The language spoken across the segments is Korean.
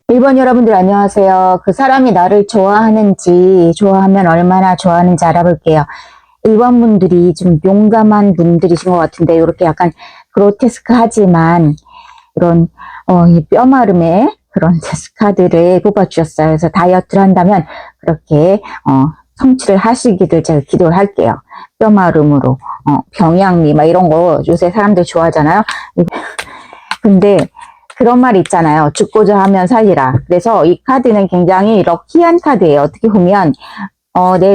1번 여러분들 안녕하세요. 그 사람이 나를 좋아하는지, 좋아하면 얼마나 좋아하는지 알아볼게요. 1번 분들이 좀 용감한 분들이신 것 같은데, 이렇게 약간 그로테스크하지만, 이런, 이 뼈마름의 그런 카드를 뽑아주셨어요. 그래서 다이어트를 한다면, 그렇게, 성취를 하시기를 제가 기도를 할게요. 뼈마름으로, 병양미, 막 이런 거 요새 사람들 좋아하잖아요. 근데, 그런 말 있잖아요. 죽고자 하면 살리라. 그래서 이 카드는 굉장히 럭키한 카드예요. 어떻게 보면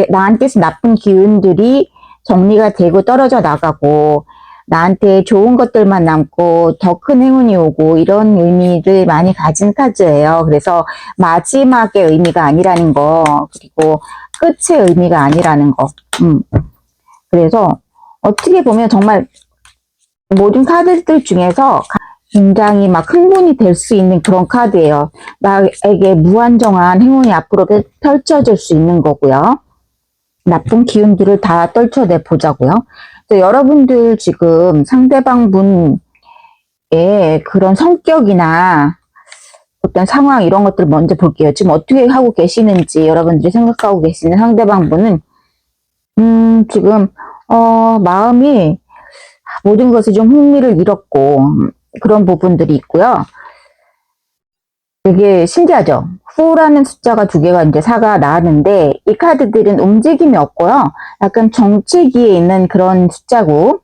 나한테서 나쁜 기운들이 정리가 되고 떨어져 나가고 나한테 좋은 것들만 남고 더 큰 행운이 오고 이런 의미를 많이 가진 카드예요. 그래서 마지막의 의미가 아니라는 거, 그리고 끝의 의미가 아니라는 거. 그래서 어떻게 보면 정말 모든 카드들 중에서 굉장히 막 흥분이 될 수 있는 그런 카드예요. 나에게 무한정한 행운이 앞으로 펼쳐질 수 있는 거고요. 나쁜 기운들을 다 떨쳐내 보자고요. 여러분들 지금 상대방 분의 그런 성격이나 어떤 상황 이런 것들 먼저 볼게요. 지금 어떻게 하고 계시는지 여러분들이 생각하고 계시는 상대방 분은 지금 마음이 모든 것에 좀 흥미를 잃었고 그런 부분들이 있고요. 되게 신기하죠? 후라는 숫자가 두 개가 이제 4가 나왔는데 이 카드들은 움직임이 없고요. 약간 정치기에 있는 그런 숫자고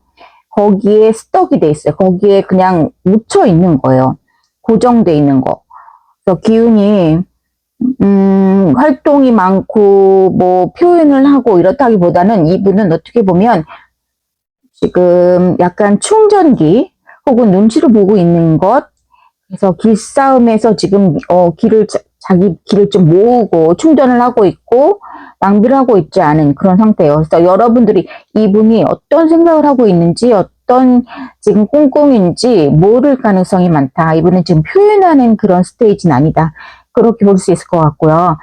거기에 스톡이 돼 있어요. 거기에 그냥 묻혀 있는 거예요. 고정돼 있는 거. 그래서 기운이 활동이 많고 뭐 표현을 하고 이렇다기보다는 이분은 어떻게 보면 지금 약간 충전기 혹은 눈치를 보고 있는 것, 그래서 길싸움에서 지금 자기 길을 좀 모으고 충전을 하고 있고 낭비를 하고 있지 않은 그런 상태예요. 그래서 여러분들이 이분이 어떤 생각을 하고 있는지 어떤 지금 꿍꿍인지 모를 가능성이 많다. 이분은 지금 표현하는 그런 스테이지는 아니다. 그렇게 볼 수 있을 것 같고요.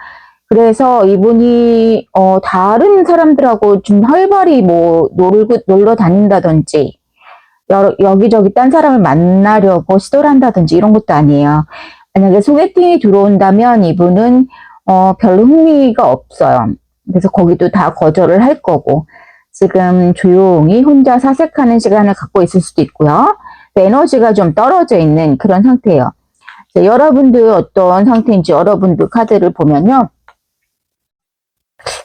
그래서 이분이 다른 사람들하고 좀 활발히 뭐 놀러 다닌다든지 여기저기 딴 사람을 만나려고 시도를 한다든지 이런 것도 아니에요. 만약에 소개팅이 들어온다면 이분은 별로 흥미가 없어요. 그래서 거기도 다 거절을 할 거고 지금 조용히 혼자 사색하는 시간을 갖고 있을 수도 있고요. 에너지가 좀 떨어져 있는 그런 상태예요. 여러분들 어떤 상태인지 여러분들 카드를 보면요.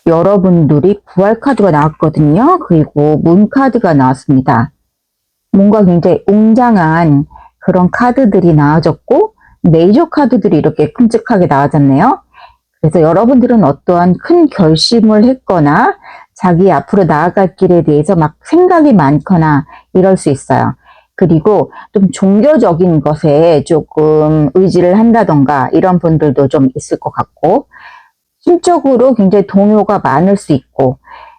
여러분들이 부활 카드가 나왔거든요. 그리고 문 카드가 나왔습니다. 뭔가 굉장히 웅장한 그런 카드들이 나와졌고 메이저 카드들이 이렇게 큼직하게 나와졌네요. 그래서 여러분들은 어떠한 큰 결심을 했거나 자기 앞으로 나아갈 길에 대해서 막 생각이 많거나 이럴 수 있어요. 그리고 좀 종교적인 것에 조금 의지를 한다던가 이런 분들도 좀 있을 것 같고 심적으로 굉장히 동요가 많을 수 있고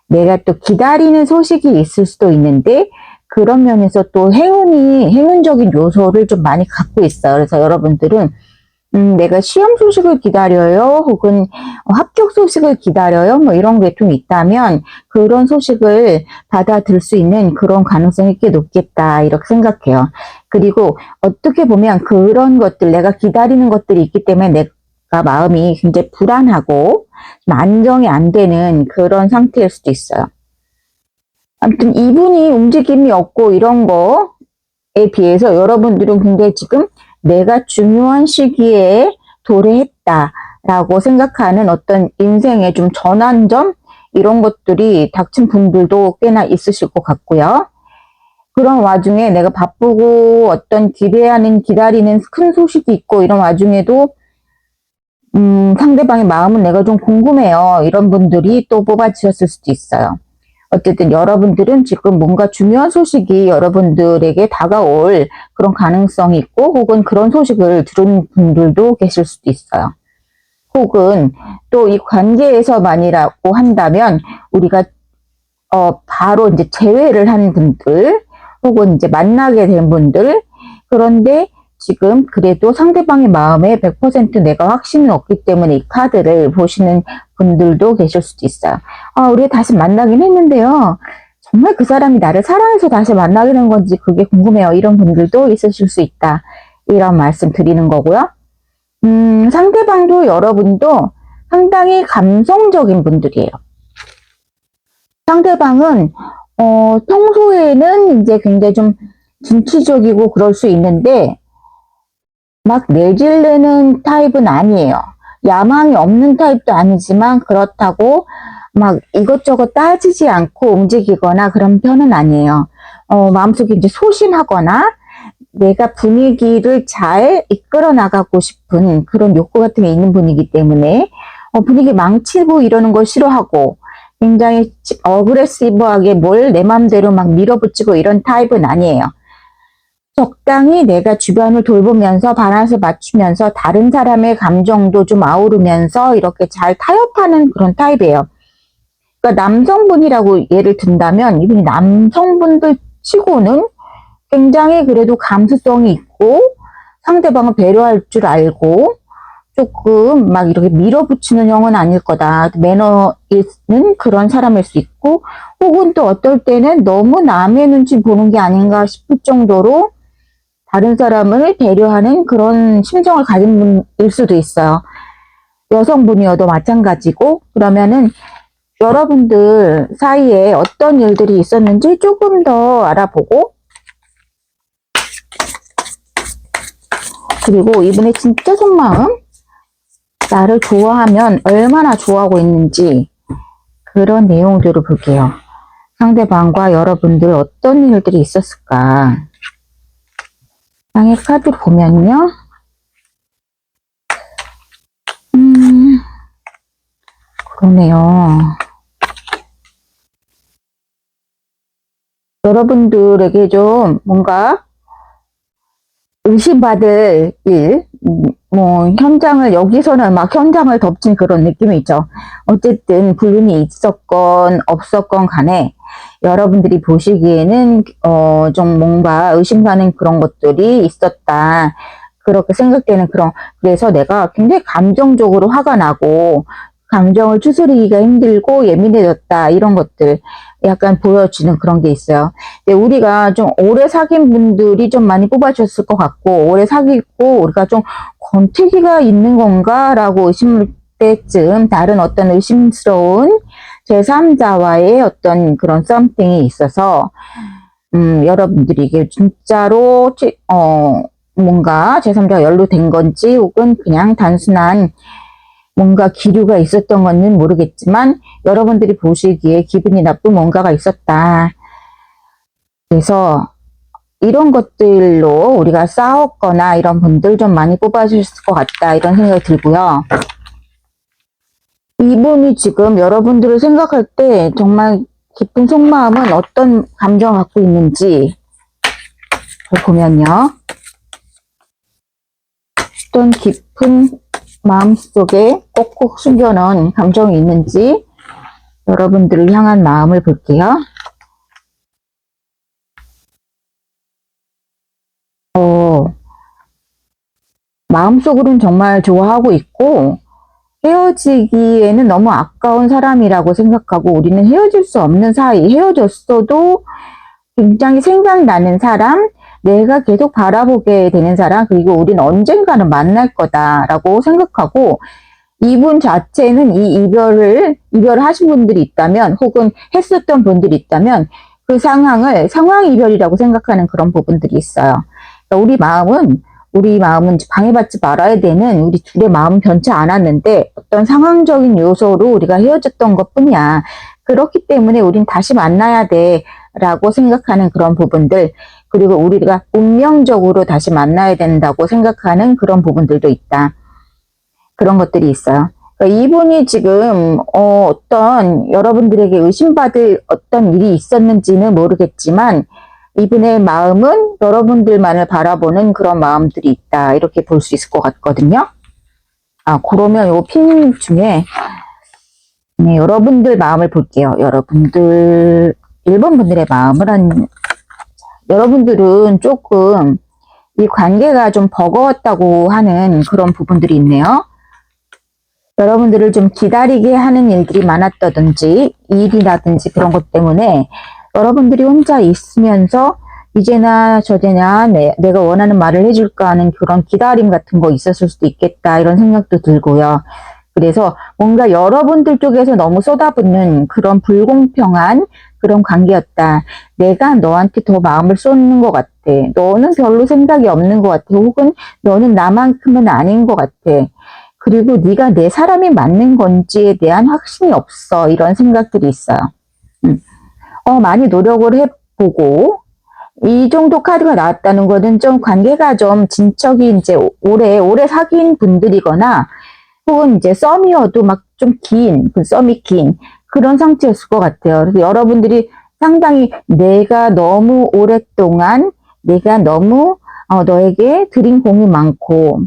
내가 또 기다리는 소식이 있을 수도 있는데 그런 면에서 또 행운적인 요소를 좀 많이 갖고 있어요. 그래서 여러분들은 내가 시험 소식을 기다려요, 혹은 합격 소식을 기다려요, 뭐 이런 게 좀 있다면 그런 소식을 받아들일 수 있는 그런 가능성이 꽤 높겠다 이렇게 생각해요. 그리고 어떻게 보면 그런 것들, 내가 기다리는 것들이 있기 때문에 내가 마음이 굉장히 불안하고 안정이 안 되는 그런 상태일 수도 있어요. 아무튼 이분이 움직임이 없고 이런 거에 비해서 여러분들은 굉장히 지금 내가 중요한 시기에 도래했다라고 생각하는 어떤 인생의 좀 전환점 이런 것들이 닥친 분들도 꽤나 있으실 것 같고요. 그런 와중에 내가 바쁘고 어떤 기다리는 큰 소식이 있고 이런 와중에도 상대방의 마음은 내가 좀 궁금해요. 이런 분들이 또 뽑아주셨을 수도 있어요. 어쨌든 여러분들은 지금 뭔가 중요한 소식이 여러분들에게 다가올 그런 가능성이 있고 혹은 그런 소식을 들은 분들도 계실 수도 있어요. 혹은 또 이 관계에서만이라고 한다면 우리가 바로 이제 재회를 한 분들 혹은 이제 만나게 된 분들 그런데 지금 그래도 상대방의 마음에 100% 내가 확신은 없기 때문에 이 카드를 보시는 분들도 계실 수도 있어요. 우리가 다시 만나긴 했는데요. 정말 그 사람이 나를 사랑해서 다시 만나게 된 건지 그게 궁금해요. 이런 분들도 있으실 수 있다. 이런 말씀 드리는 거고요. 상대방도 여러분도 상당히 감성적인 분들이에요. 상대방은 평소에는 이제 굉장히 좀 진취적이고 그럴 수 있는데 막 내질르는 타입은 아니에요. 야망이 없는 타입도 아니지만 그렇다고 막 이것저것 따지지 않고 움직이거나 그런 편은 아니에요. 마음속에 이제 소심하거나 내가 분위기를 잘 이끌어 나가고 싶은 그런 욕구 같은 게 있는 분이기 때문에 분위기 망치고 이러는 걸 싫어하고 굉장히 어그레시브하게 뭘 내 맘대로 막 밀어붙이고 이런 타입은 아니에요. 적당히 내가 주변을 돌보면서 밸런스 맞추면서 다른 사람의 감정도 좀 아우르면서 이렇게 잘 타협하는 그런 타입이에요. 그러니까 남성분이라고 예를 든다면 이분이 남성분들 치고는 굉장히 그래도 감수성이 있고 상대방을 배려할 줄 알고 조금 막 이렇게 밀어붙이는 형은 아닐 거다. 매너 있는 그런 사람일 수 있고 혹은 또 어떨 때는 너무 남의 눈치 보는 게 아닌가 싶을 정도로 다른 사람을 배려하는 그런 심정을 가진 분일 수도 있어요. 여성분이어도 마찬가지고 그러면은 여러분들 사이에 어떤 일들이 있었는지 조금 더 알아보고 그리고 이분의 진짜 속마음 나를 좋아하면 얼마나 좋아하고 있는지 그런 내용들을 볼게요. 상대방과 여러분들 어떤 일들이 있었을까? 양의 카드를 보면요. 그러네요. 여러분들에게 좀 뭔가 의심받을 일, 현장을, 여기서는 막 현장을 덮친 그런 느낌이 있죠. 어쨌든 불륜이 있었건 없었건 간에 여러분들이 보시기에는, 좀 뭔가 의심가는 그런 것들이 있었다. 그렇게 생각되는 그래서 내가 굉장히 감정적으로 화가 나고, 감정을 추스리기가 힘들고 예민해졌다. 이런 것들 약간 보여주는 그런 게 있어요. 근데 우리가 좀 오래 사귄 분들이 좀 많이 뽑아주셨을 것 같고, 오래 사귀고 우리가 좀 권태기가 있는 건가? 라고 의심할 때쯤 다른 어떤 의심스러운 제3자와의 어떤 그런 썸띵이 있어서, 여러분들이 이게 진짜로, 뭔가 제3자가 연루된 건지 혹은 그냥 단순한 뭔가 기류가 있었던 건는 모르겠지만 여러분들이 보시기에 기분이 나쁜 뭔가가 있었다. 그래서 이런 것들로 우리가 싸웠거나 이런 분들 좀 많이 뽑아주셨을 것 같다 이런 생각이 들고요. 이분이 지금 여러분들을 생각할 때 정말 깊은 속마음은 어떤 감정을 갖고 있는지 보면요. 어떤 깊은 마음속에 꼭꼭 숨겨놓은 감정이 있는지 여러분들을 향한 마음을 볼게요. 마음속으로는 정말 좋아하고 있고 헤어지기에는 너무 아까운 사람이라고 생각하고 우리는 헤어질 수 없는 사이, 헤어졌어도 굉장히 생각나는 사람, 내가 계속 바라보게 되는 사람, 그리고 우리는 언젠가는 만날 거다라고 생각하고 이분 자체는 이 이별을 하신 분들이 있다면 혹은 했었던 분들이 있다면 그 상황을 상황 이별이라고 생각하는 그런 부분들이 있어요. 그러니까 우리 마음은 방해받지 말아야 되는 우리 둘의 마음은 변치 않았는데 어떤 상황적인 요소로 우리가 헤어졌던 것 뿐이야. 그렇기 때문에 우린 다시 만나야 돼 라고 생각하는 그런 부분들 그리고 우리가 운명적으로 다시 만나야 된다고 생각하는 그런 부분들도 있다. 그런 것들이 있어요. 그러니까 이분이 지금 어떤 여러분들에게 의심받을 어떤 일이 있었는지는 모르겠지만 이분의 마음은 여러분들만을 바라보는 그런 마음들이 있다. 이렇게 볼 수 있을 것 같거든요. 그러면 이 핀 중에 네, 여러분들 마음을 볼게요. 여러분들 1번 분들의 마음을 여러분들은 조금 이 관계가 좀 버거웠다고 하는 그런 부분들이 있네요. 여러분들을 좀 기다리게 하는 일들이 많았다든지 일이라든지 그런 것 때문에 여러분들이 혼자 있으면서 이제나 저제나 내가 원하는 말을 해줄까 하는 그런 기다림 같은 거 있었을 수도 있겠다 이런 생각도 들고요. 그래서 뭔가 여러분들 쪽에서 너무 쏟아붓는 그런 불공평한 그런 관계였다. 내가 너한테 더 마음을 쏟는 것 같아. 너는 별로 생각이 없는 것 같아. 혹은 너는 나만큼은 아닌 것 같아. 그리고 네가 내 사람이 맞는 건지에 대한 확신이 없어. 이런 생각들이 있어요. 많이 노력을 해보고 이 정도 카드가 나왔다는 거는 좀 관계가 좀 진척이 이제 오래 사귄 분들이거나 혹은 이제 썸이어도 막 좀 그 썸이 긴 그런 상태였을 것 같아요. 그래서 여러분들이 상당히 내가 너무 오랫동안 내가 너무 너에게 드린 공이 많고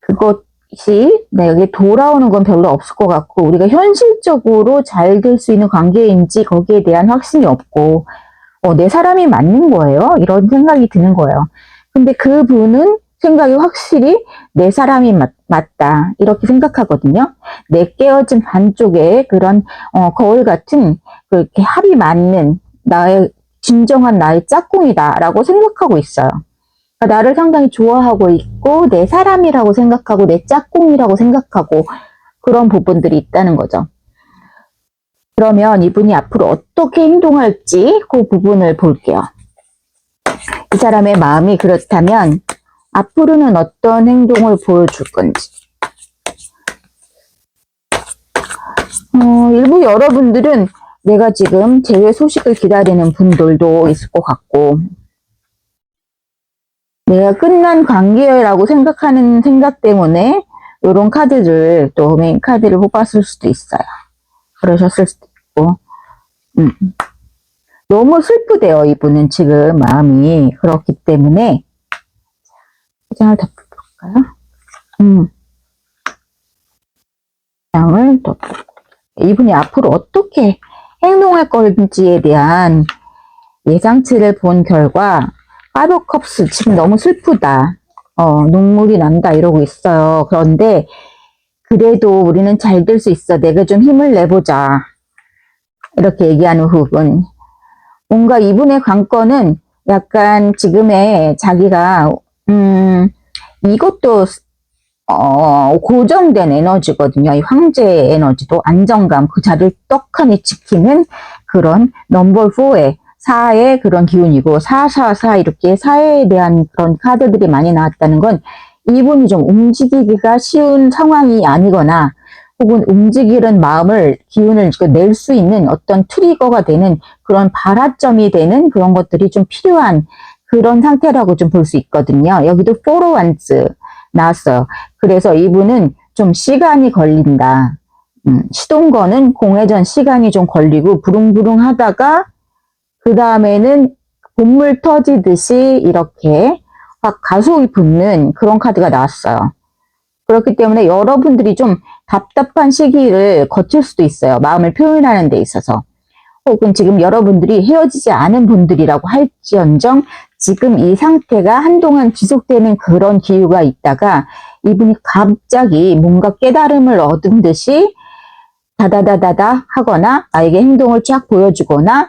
그것이 내게 돌아오는 건 별로 없을 것 같고 우리가 현실적으로 잘 될 수 있는 관계인지 거기에 대한 확신이 없고 내 사람이 맞는 거예요. 이런 생각이 드는 거예요. 근데 그분은 생각이 확실히 내 사람이 맞다. 이렇게 생각하거든요. 내 깨어진 반쪽에 그런, 거울 같은 그렇게 합이 맞는 진정한 나의 짝꿍이다. 라고 생각하고 있어요. 그러니까 나를 상당히 좋아하고 있고, 내 사람이라고 생각하고, 내 짝꿍이라고 생각하고, 그런 부분들이 있다는 거죠. 그러면 이분이 앞으로 어떻게 행동할지 그 부분을 볼게요. 이 사람의 마음이 그렇다면 앞으로는 어떤 행동을 보여줄 건지. 일부 여러분들은 내가 지금 재회 소식을 기다리는 분들도 있을 것 같고 내가 끝난 관계라고 생각하는 생각 때문에 이런 카드를 또 메인 카드를 뽑았을 수도 있어요. 그러셨을 수도 있고 너무 슬프대요. 이분은 지금 마음이 그렇기 때문에 장을 덮어볼까요? 장을 덮어볼까요? 이분이 앞으로 어떻게 행동할 건지에 대한 예상치를 본 결과 파이브 컵스 지금 너무 슬프다. 눈물이 난다 이러고 있어요. 그런데 그래도 우리는 잘 될 수 있어. 내가 좀 힘을 내보자. 이렇게 얘기하는 부분. 뭔가 이분의 관건은 약간 지금의 자기가 이것도 고정된 에너지거든요. 이 황제의 에너지도 안정감, 그 자리를 떡하니 지키는 그런 넘버 4의 4의 그런 기운이고 444 이렇게 4에 대한 그런 카드들이 많이 나왔다는 건 이분이 좀 움직이기가 쉬운 상황이 아니거나 혹은 움직이는 마음을 기운을 낼 수 있는 어떤 트리거가 되는 그런 발화점이 되는 그런 것들이 좀 필요한 그런 상태라고 좀 볼 수 있거든요. 여기도 포로 완즈 나왔어요. 그래서 이분은 좀 시간이 걸린다. 시동 거는 공회전 시간이 좀 걸리고 부릉부릉 하다가 그 다음에는 본물 터지듯이 이렇게 확 가속이 붙는 그런 카드가 나왔어요. 그렇기 때문에 여러분들이 좀 답답한 시기를 거칠 수도 있어요. 마음을 표현하는 데 있어서. 혹은 지금 여러분들이 헤어지지 않은 분들이라고 할지언정 지금 이 상태가 한동안 지속되는 그런 기후가 있다가 이분이 갑자기 뭔가 깨달음을 얻은 듯이 다다다다다 하거나 나에게 행동을 쫙 보여주거나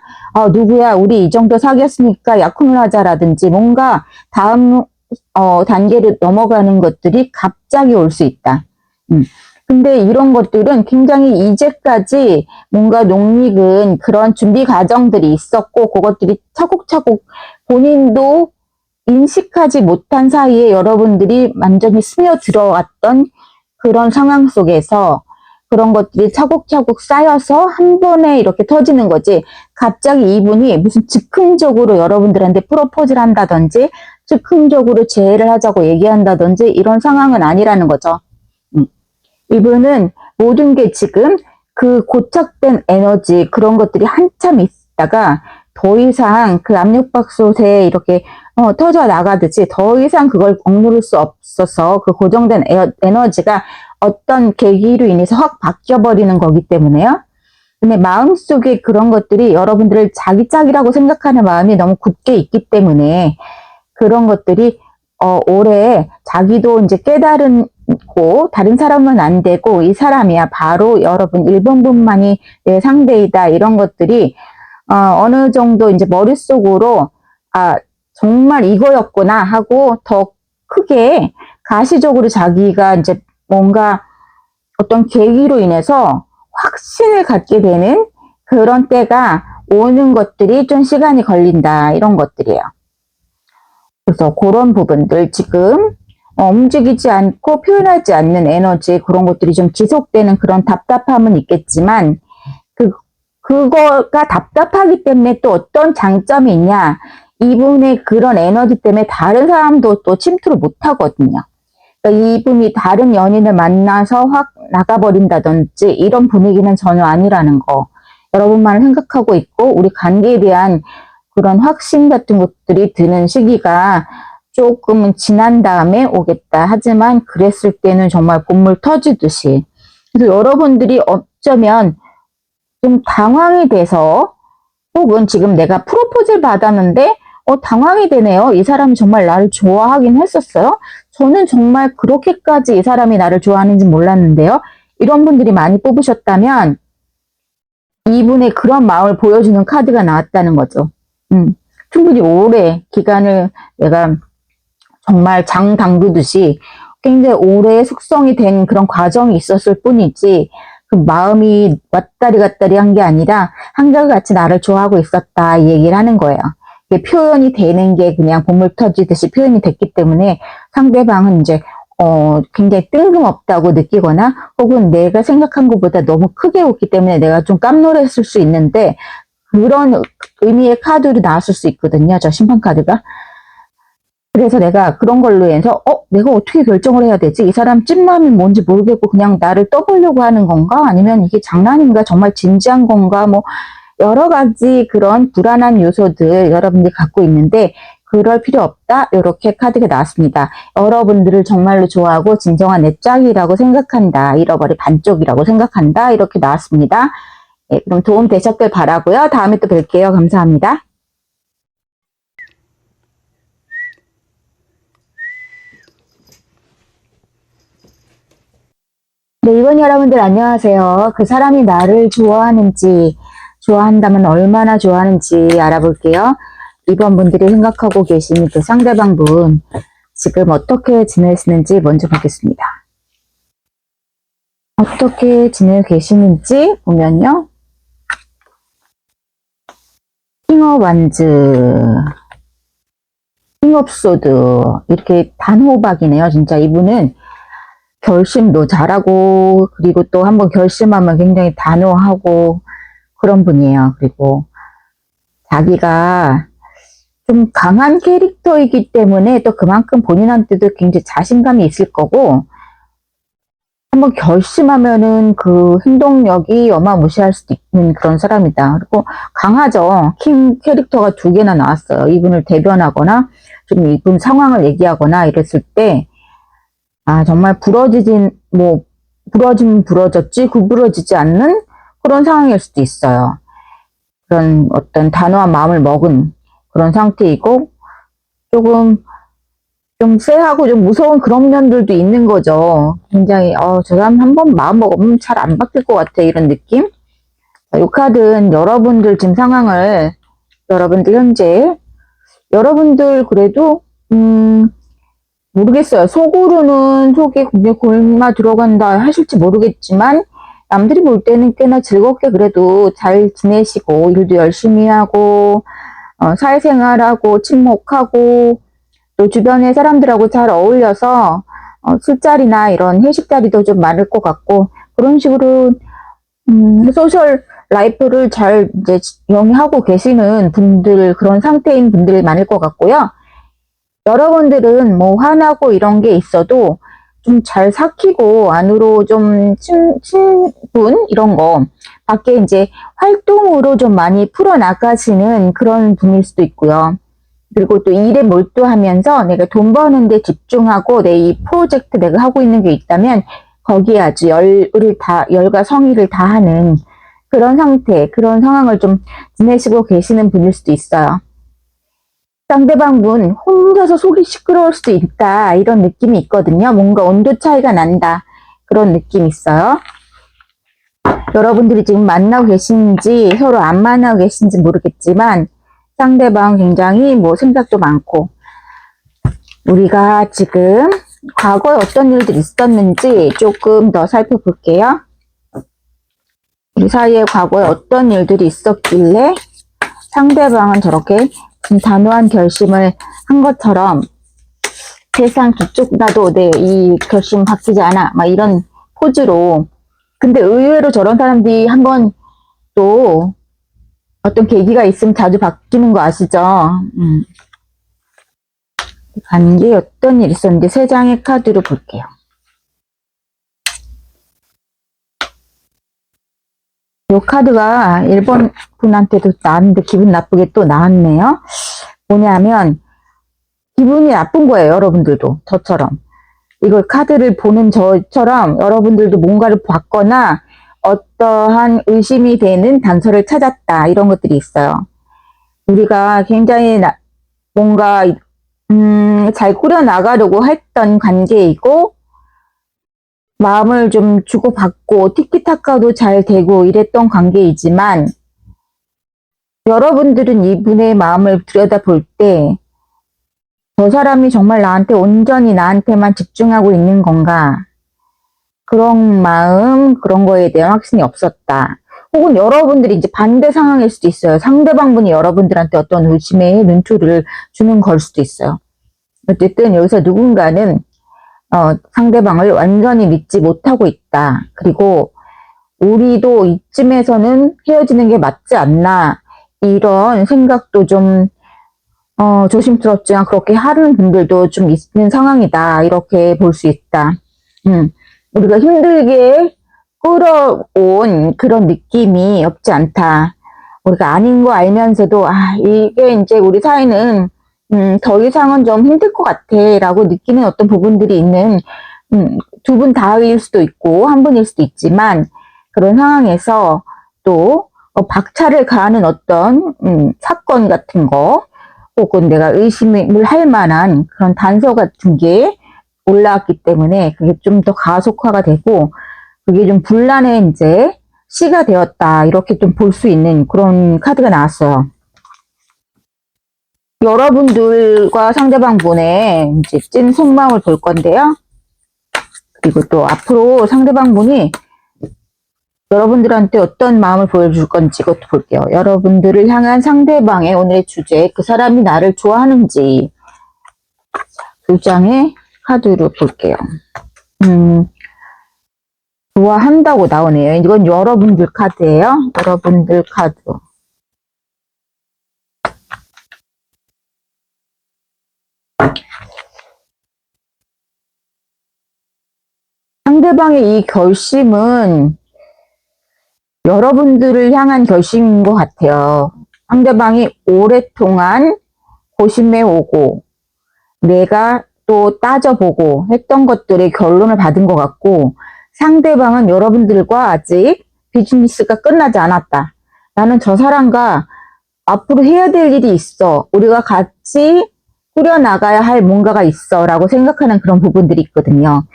누구야 우리 이 정도 사귀었으니까 약혼을 하자라든지 뭔가 다음 단계를 넘어가는 것들이 갑자기 올 수 있다. 근데 이런 것들은 굉장히 이제까지 뭔가 녹익은 그런 준비 과정들이 있었고 그것들이 차곡차곡 본인도 인식하지 못한 사이에 여러분들이 완전히 스며들어왔던 그런 상황 속에서 그런 것들이 차곡차곡 쌓여서 한 번에 이렇게 터지는 거지 갑자기 이분이 무슨 즉흥적으로 여러분들한테 프로포즈를 한다든지 즉흥적으로 재회를 하자고 얘기한다든지 이런 상황은 아니라는 거죠. 이분은 모든 게 지금 그 고착된 에너지 그런 것들이 한참 있다가 더 이상 그 압력밥솥에 이렇게 터져 나가듯이 더 이상 그걸 억누를 수 없어서 그 고정된 에너지가 어떤 계기로 인해서 확 바뀌어버리는 거기 때문에요. 근데 마음속에 그런 것들이 여러분들을 자기 짝이라고 생각하는 마음이 너무 굳게 있기 때문에 그런 것들이 올해 자기도 이제 깨달고 다른 사람은 안 되고 이 사람이야 바로 여러분 1번분만이 내 상대이다 이런 것들이 어느 정도 이제 머릿속으로 아, 정말 이거였구나 하고 더 크게 가시적으로 자기가 이제 뭔가 어떤 계기로 인해서 확신을 갖게 되는 그런 때가 오는 것들이 좀 시간이 걸린다. 이런 것들이에요. 그래서 그런 부분들 지금 움직이지 않고 표현하지 않는 에너지 그런 것들이 좀 지속되는 그런 답답함은 있겠지만 그거가 답답하기 때문에 또 어떤 장점이 있냐. 이분의 그런 에너지 때문에 다른 사람도 또 침투를 못 하거든요. 그러니까 이분이 다른 연인을 만나서 확 나가버린다든지 이런 분위기는 전혀 아니라는 거. 여러분만 생각하고 있고 우리 관계에 대한 그런 확신 같은 것들이 드는 시기가 조금은 지난 다음에 오겠다. 하지만 그랬을 때는 정말 본물 터지듯이. 그래서 여러분들이 어쩌면 좀 당황이 돼서 혹은 지금 내가 프로포즈를 받았는데 당황이 되네요. 이 사람이 정말 나를 좋아하긴 했었어요. 저는 정말 그렇게까지 이 사람이 나를 좋아하는지 몰랐는데요. 이런 분들이 많이 뽑으셨다면 이분의 그런 마음을 보여주는 카드가 나왔다는 거죠. 충분히 오래 기간을 내가 정말 장 담그듯이 굉장히 오래 숙성이 된 그런 과정이 있었을 뿐이지 그 마음이 왔다리 갔다리 한 게 아니라 한결같이 나를 좋아하고 있었다 이 얘기를 하는 거예요. 이게 표현이 되는 게 그냥 보물 터지듯이 표현이 됐기 때문에 상대방은 이제 굉장히 뜬금없다고 느끼거나 혹은 내가 생각한 것보다 너무 크게 웃기 때문에 내가 좀 깜놀했을 수 있는데 그런 의미의 카드로 나왔을 수 있거든요. 저 심판 카드가. 그래서 내가 그런 걸로 해서 내가 어떻게 결정을 해야 되지? 이 사람 찐마음이 뭔지 모르겠고 그냥 나를 떠보려고 하는 건가? 아니면 이게 장난인가? 정말 진지한 건가? 뭐 여러 가지 그런 불안한 요소들 여러분들이 갖고 있는데 그럴 필요 없다. 이렇게 카드가 나왔습니다. 여러분들을 정말로 좋아하고 진정한 내 짝이라고 생각한다. 잃어버린 반쪽이라고 생각한다. 이렇게 나왔습니다. 네, 그럼 도움 되셨길 바라고요. 다음에 또 뵐게요. 감사합니다. 네, 이번 여러분들 안녕하세요. 그 사람이 나를 좋아하는지, 좋아한다면 얼마나 좋아하는지 알아볼게요. 이번 분들이 생각하고 계신 그 상대방 분, 지금 어떻게 지내시는지 먼저 보겠습니다. 어떻게 지내고 계시는지 보면요. 킹업 완즈, 킹업 소드, 이렇게 단호박이네요. 진짜 이분은 결심도 잘하고 그리고 또 한번 결심하면 굉장히 단호하고 그런 분이에요. 그리고 자기가 좀 강한 캐릭터이기 때문에 또 그만큼 본인한테도 굉장히 자신감이 있을 거고 한번 결심하면은 그 행동력이 어마무시할 수도 있는 그런 사람이다. 그리고 강하죠. 킹 캐릭터가 2개나 나왔어요. 이분을 대변하거나 좀 이분 상황을 얘기하거나 이랬을 때 정말 부러지면 부러졌지, 구부러지지 않는 그런 상황일 수도 있어요. 그런 어떤 단호한 마음을 먹은 그런 상태이고, 조금, 좀 쎄하고 좀 무서운 그런 면들도 있는 거죠. 굉장히, 저 사람 한번 마음 먹으면 잘 안 바뀔 것 같아, 이런 느낌? 이 카드는 여러분들 지금 상황을, 여러분들 현재, 여러분들 그래도, 모르겠어요. 속으로는 속에 굉장히 골마 들어간다 하실지 모르겠지만 남들이 볼 때는 꽤나 즐겁게 그래도 잘 지내시고 일도 열심히 하고 사회생활하고 친목하고 또 주변의 사람들하고 잘 어울려서 술자리나 이런 회식 자리도 좀 많을 것 같고 그런 식으로 소셜 라이프를 잘 이제 영위하고 계시는 분들 그런 상태인 분들이 많을 것 같고요. 여러분들은 뭐 화나고 이런 게 있어도 좀 잘 삭히고 안으로 좀 친분 이런 거 밖에 이제 활동으로 좀 많이 풀어나가시는 그런 분일 수도 있고요. 그리고 또 일에 몰두하면서 내가 돈 버는 데 집중하고 내 이 프로젝트 내가 하고 있는 게 있다면 거기에 아주 열과 성의를 다하는 그런 상태, 그런 상황을 좀 지내시고 계시는 분일 수도 있어요. 상대방분 혼자서 속이 시끄러울 수도 있다 이런 느낌이 있거든요. 뭔가 온도 차이가 난다 그런 느낌이 있어요. 여러분들이 지금 만나고 계신지 서로 안 만나고 계신지 모르겠지만 상대방 굉장히 뭐 생각도 많고, 우리가 지금 과거에 어떤 일들이 있었는지 조금 더 살펴볼게요. 우리 사이에 과거에 어떤 일들이 있었길래 상대방은 저렇게 단호한 결심을 한 것처럼 세상 뒤쪽 나도 이 결심 바뀌지 않아 막 이런 포즈로. 근데 의외로 저런 사람들이 한번 또 어떤 계기가 있으면 자주 바뀌는 거 아시죠? 관계에 어떤 일이 있었는지 세 장의 카드로 볼게요. 이 카드가 1번 분한테도 나왔는데 기분 나쁘게 또 나왔네요. 뭐냐면 기분이 나쁜 거예요. 여러분들도 저처럼. 이걸 카드를 보는 저처럼 여러분들도 뭔가를 봤거나 어떠한 의심이 되는 단서를 찾았다. 이런 것들이 있어요. 우리가 굉장히 뭔가 잘 꾸려나가려고 했던 관계이고 마음을 좀 주고받고 티키타카도 잘 되고 이랬던 관계이지만 여러분들은 이분의 마음을 들여다볼 때 저 사람이 정말 나한테 온전히 나한테만 집중하고 있는 건가? 그런 마음, 그런 거에 대한 확신이 없었다. 혹은 여러분들이 이제 반대 상황일 수도 있어요. 상대방분이 여러분들한테 어떤 의심의 눈초리를 주는 걸 수도 있어요. 어쨌든 여기서 누군가는 상대방을 완전히 믿지 못하고 있다. 그리고 우리도 이쯤에서는 헤어지는 게 맞지 않나. 이런 생각도 좀 조심스럽지만 그렇게 하는 분들도 좀 있는 상황이다. 이렇게 볼 수 있다. 우리가 힘들게 끌어온 그런 느낌이 없지 않다. 우리가 아닌 거 알면서도 이게 이제 우리 사이는 더 이상은 좀 힘들 것 같아 라고 느끼는 어떤 부분들이 있는 두 분 다일 수도 있고 한 분일 수도 있지만 그런 상황에서 또 박차를 가하는 어떤 사건 같은 거 혹은 내가 의심을 할 만한 그런 단서 같은 게 올라왔기 때문에 그게 좀 더 가속화가 되고 그게 좀 분란의 이제 시가 되었다. 이렇게 좀 볼 수 있는 그런 카드가 나왔어요. 여러분들과 상대방 분의 이제 찐 속마음을 볼 건데요. 그리고 또 앞으로 상대방 분이 여러분들한테 어떤 마음을 보여줄 건지 이것도 볼게요. 여러분들을 향한 상대방의 오늘의 주제, 그 사람이 나를 좋아하는지 두 장의 카드로 볼게요. 좋아한다고 나오네요. 이건 여러분들 카드예요. 여러분들 카드. 상대방의 이 결심은 여러분들을 향한 결심인 것 같아요. 상대방이 오랫동안 고심해오고 내가 또 따져보고 했던 것들의 결론을 받은 것 같고 상대방은 여러분들과 아직 비즈니스가 끝나지 않았다. 나는 저 사람과 앞으로 해야 될 일이 있어. 우리가 같이 꾸려나가야 할 뭔가가 있어 라고 생각하는 그런 부분들이 있거든요.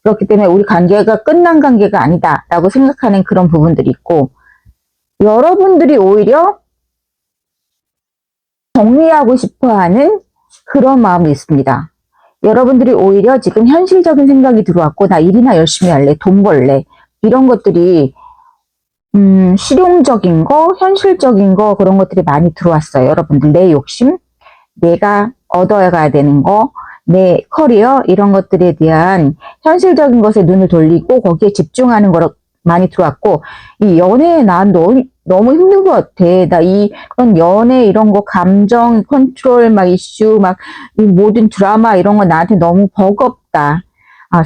그렇기 때문에 우리 관계가 끝난 관계가 아니다 라고 생각하는 그런 부분들이 있고 여러분들이 오히려 정리하고 싶어하는 그런 마음이 있습니다. 여러분들이 오히려 지금 현실적인 생각이 들어왔고 나 일이나 열심히 할래, 돈 벌래 이런 것들이 실용적인 거, 현실적인 거 그런 것들이 많이 들어왔어요. 여러분들 내 욕심, 내가 얻어가야 되는 거, 내 커리어 이런 것들에 대한 현실적인 것에 눈을 돌리고 거기에 집중하는 거로 많이 들어왔고 이 연애에 난 너무 힘든 것 같아. 나 그런 연애 이런 거 감정 컨트롤 막 이슈 막 이 모든 드라마 이런 거 나한테 너무 버겁다.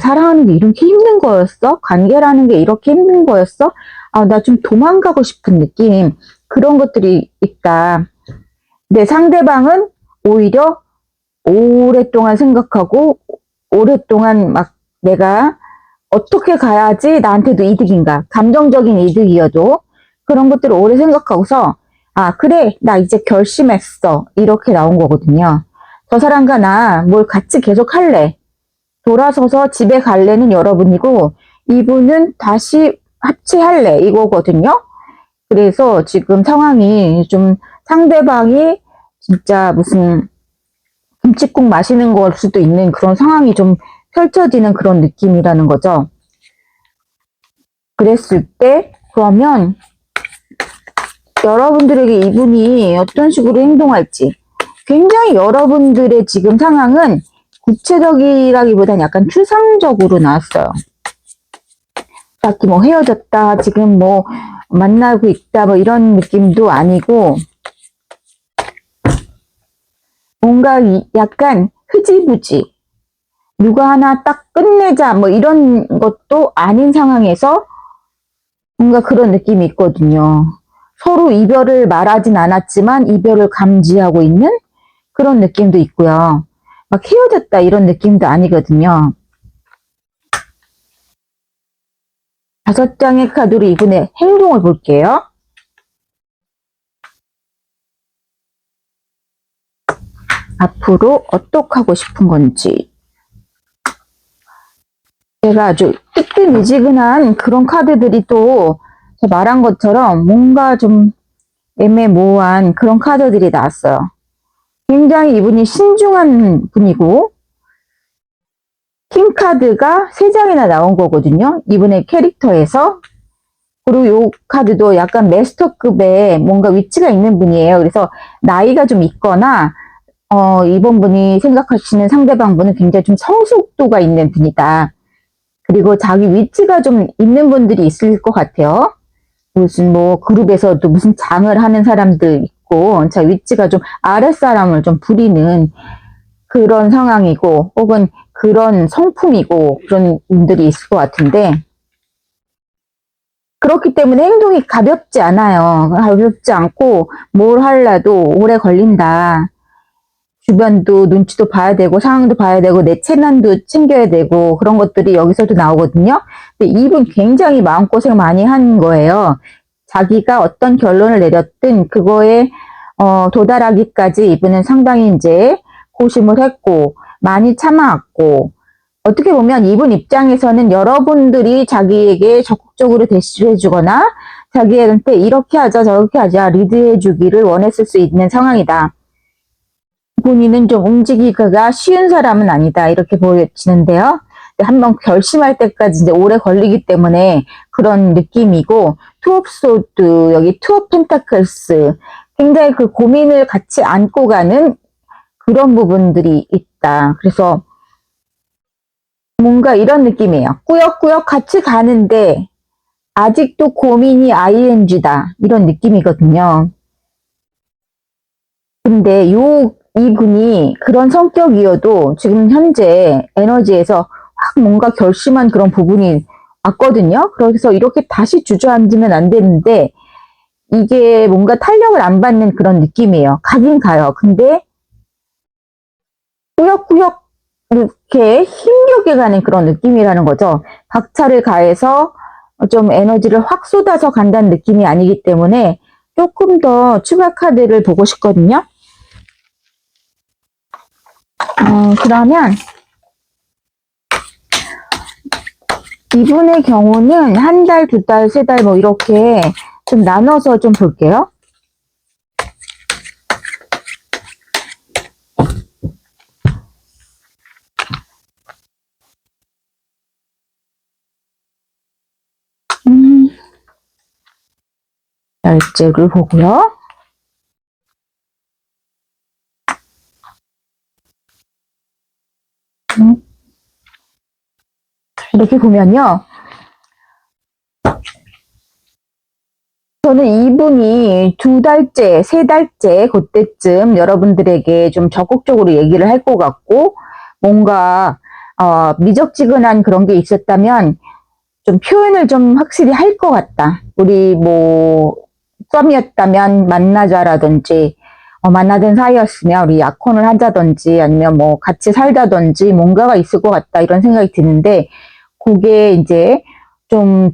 사랑하는 게 이렇게 힘든 거였어? 관계라는 게 이렇게 힘든 거였어? 나 좀 도망가고 싶은 느낌 그런 것들이 있다. 근데 상대방은 오히려 오랫동안 생각하고 오랫동안 막 내가 어떻게 가야지 나한테도 이득인가 감정적인 이득이어도 그런 것들을 오래 생각하고서 그래 나 이제 결심했어 이렇게 나온 거거든요. 저 사람과 나 뭘 같이 계속 할래 돌아서서 집에 갈래는 여러분이고 이분은 다시 합치할래 이거거든요. 그래서 지금 상황이 좀 상대방이 진짜 무슨 김칫국 마시는 걸 수도 있는 그런 상황이 좀 펼쳐지는 그런 느낌이라는 거죠. 그랬을 때 그러면 여러분들에게 이분이 어떤 식으로 행동할지 굉장히 여러분들의 지금 상황은 구체적이라기보단 약간 추상적으로 나왔어요. 딱히 뭐 헤어졌다, 지금 뭐 만나고 있다, 뭐 이런 느낌도 아니고 뭔가 약간 흐지부지 누가 하나 딱 끝내자 뭐 이런 것도 아닌 상황에서 뭔가 그런 느낌이 있거든요. 서로 이별을 말하진 않았지만 이별을 감지하고 있는 그런 느낌도 있고요. 막 헤어졌다 이런 느낌도 아니거든요. 5장의 카드로 이분의 행동을 볼게요. 앞으로 어떻게 하고 싶은 건지. 제가 아주 뜨뜻미지근한 그런 카드들이 또 말한 것처럼 뭔가 좀 애매모호한 그런 카드들이 나왔어요. 굉장히 이분이 신중한 분이고 킹카드가 3장이나 나온 거거든요. 이분의 캐릭터에서. 그리고 이 카드도 약간 마스터급의 뭔가 위치가 있는 분이에요. 그래서 나이가 좀 있거나 이번 분이 생각하시는 상대방 분은 굉장히 좀 성숙도가 있는 분이다. 그리고 자기 위치가 좀 있는 분들이 있을 것 같아요. 무슨 뭐 그룹에서도 무슨 장을 하는 사람들 있고 자 위치가 좀 아랫사람을 좀 부리는 그런 상황이고 혹은 그런 성품이고 그런 분들이 있을 것 같은데 그렇기 때문에 행동이 가볍지 않아요. 가볍지 않고 뭘 하려도 오래 걸린다. 주변도 눈치도 봐야 되고 상황도 봐야 되고 내 체면도 챙겨야 되고 그런 것들이 여기서도 나오거든요. 근데 이분 굉장히 마음고생 많이 한 거예요. 자기가 어떤 결론을 내렸든 그거에 도달하기까지 이분은 상당히 이제 고심을 했고 많이 참아왔고 어떻게 보면 이분 입장에서는 여러분들이 자기에게 적극적으로 대시를 해주거나 자기한테 이렇게 하자 저렇게 하자 리드해 주기를 원했을 수 있는 상황이다. 본인은 좀 움직이기가 쉬운 사람은 아니다 이렇게 보여지는데요. 한번 결심할 때까지 이제 오래 걸리기 때문에 그런 느낌이고 투 옵 소드 여기 투 옵 펜타클스 굉장히 그 고민을 같이 안고 가는 그런 부분들이 있다. 그래서 뭔가 이런 느낌이에요. 꾸역꾸역 같이 가는데 아직도 고민이 ing다 이런 느낌이거든요. 근데 이분이 그런 성격이어도 지금 현재 에너지에서 확 뭔가 결심한 그런 부분이 왔거든요. 그래서 이렇게 다시 주저앉으면 안 되는데 이게 뭔가 탄력을 안 받는 그런 느낌이에요. 가긴 가요. 근데 꾸역꾸역 이렇게 힘겹게 가는 그런 느낌이라는 거죠. 박차를 가해서 좀 에너지를 확 쏟아서 간다는 느낌이 아니기 때문에 조금 더 추가 카드를 보고 싶거든요. 그러면 이분의 경우는 한 달, 2달, 3달 뭐 이렇게 좀 나눠서 좀 볼게요. 날짜를 보고요. 이렇게 보면요. 저는 이분이 2달째, 3달째 그때쯤 여러분들에게 좀 적극적으로 얘기를 할 것 같고 뭔가 미적지근한 그런 게 있었다면 좀 표현을 좀 확실히 할 것 같다. 우리 뭐 썸이었다면 만나자라든지 만나던 사이였으면 우리 약혼을 하자든지 아니면 뭐 같이 살다든지 뭔가가 있을 것 같다 이런 생각이 드는데 그게 이제 좀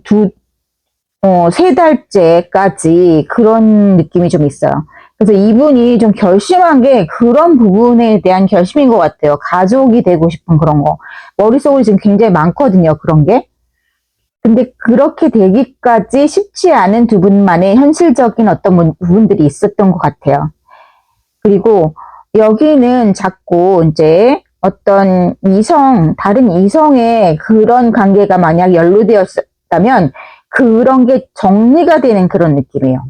3달째까지 그런 느낌이 좀 있어요. 그래서 이분이 좀 결심한 게 그런 부분에 대한 결심인 것 같아요. 가족이 되고 싶은 그런 거. 머릿속에 지금 굉장히 많거든요. 그런 게. 근데 그렇게 되기까지 쉽지 않은 두 분만의 현실적인 어떤 부분들이 있었던 것 같아요. 그리고 여기는 자꾸 이제 어떤 다른 이성의 그런 관계가 만약 연루되었다면 그런 게 정리가 되는 그런 느낌이에요.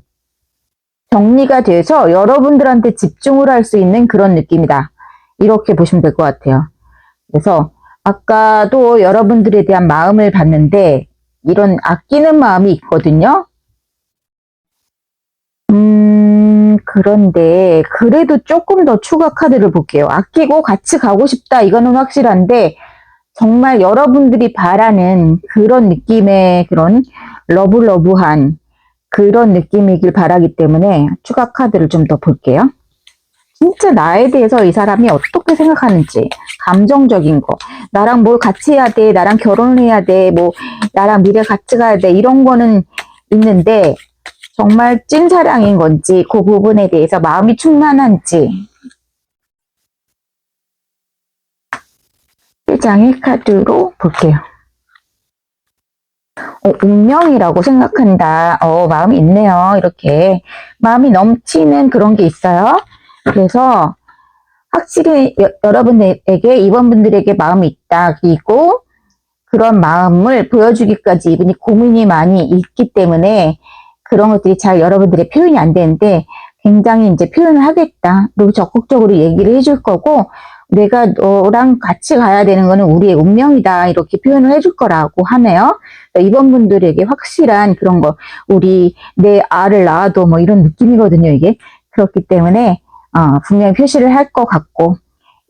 정리가 돼서 여러분들한테 집중을 할 수 있는 그런 느낌이다. 이렇게 보시면 될 것 같아요. 그래서 아까도 여러분들에 대한 마음을 봤는데 이런 아끼는 마음이 있거든요. 그런데 그래도 조금 더 추가 카드를 볼게요. 아끼고 같이 가고 싶다 이거는 확실한데 정말 여러분들이 바라는 그런 느낌의 그런 러블러브한 그런 느낌이길 바라기 때문에 추가 카드를 좀 더 볼게요. 진짜 나에 대해서 이 사람이 어떻게 생각하는지 감정적인 거 나랑 뭘 같이 해야 돼 나랑 결혼해야 돼 뭐 나랑 미래 같이 가야 돼 이런 거는 있는데 정말 찐사랑인 건지 그 부분에 대해서 마음이 충만한지 1장의 카드로 볼게요. 운명이라고 생각한다. 마음이 있네요. 이렇게 마음이 넘치는 그런 게 있어요. 그래서 확실히 여러분에게 이번 분들에게 마음이 있다. 그리고 그런 마음을 보여주기까지 이분이 고민이 많이 있기 때문에 그런 것들이 잘 여러분들의 표현이 안 되는데 굉장히 이제 표현을 하겠다. 그리고 적극적으로 얘기를 해줄 거고 내가 너랑 같이 가야 되는 거는 우리의 운명이다. 이렇게 표현을 해줄 거라고 하네요. 이번 분들에게 확실한 그런 거 우리 내 알을 낳아도 뭐 이런 느낌이거든요. 이게 그렇기 때문에 분명히 표시를 할 것 같고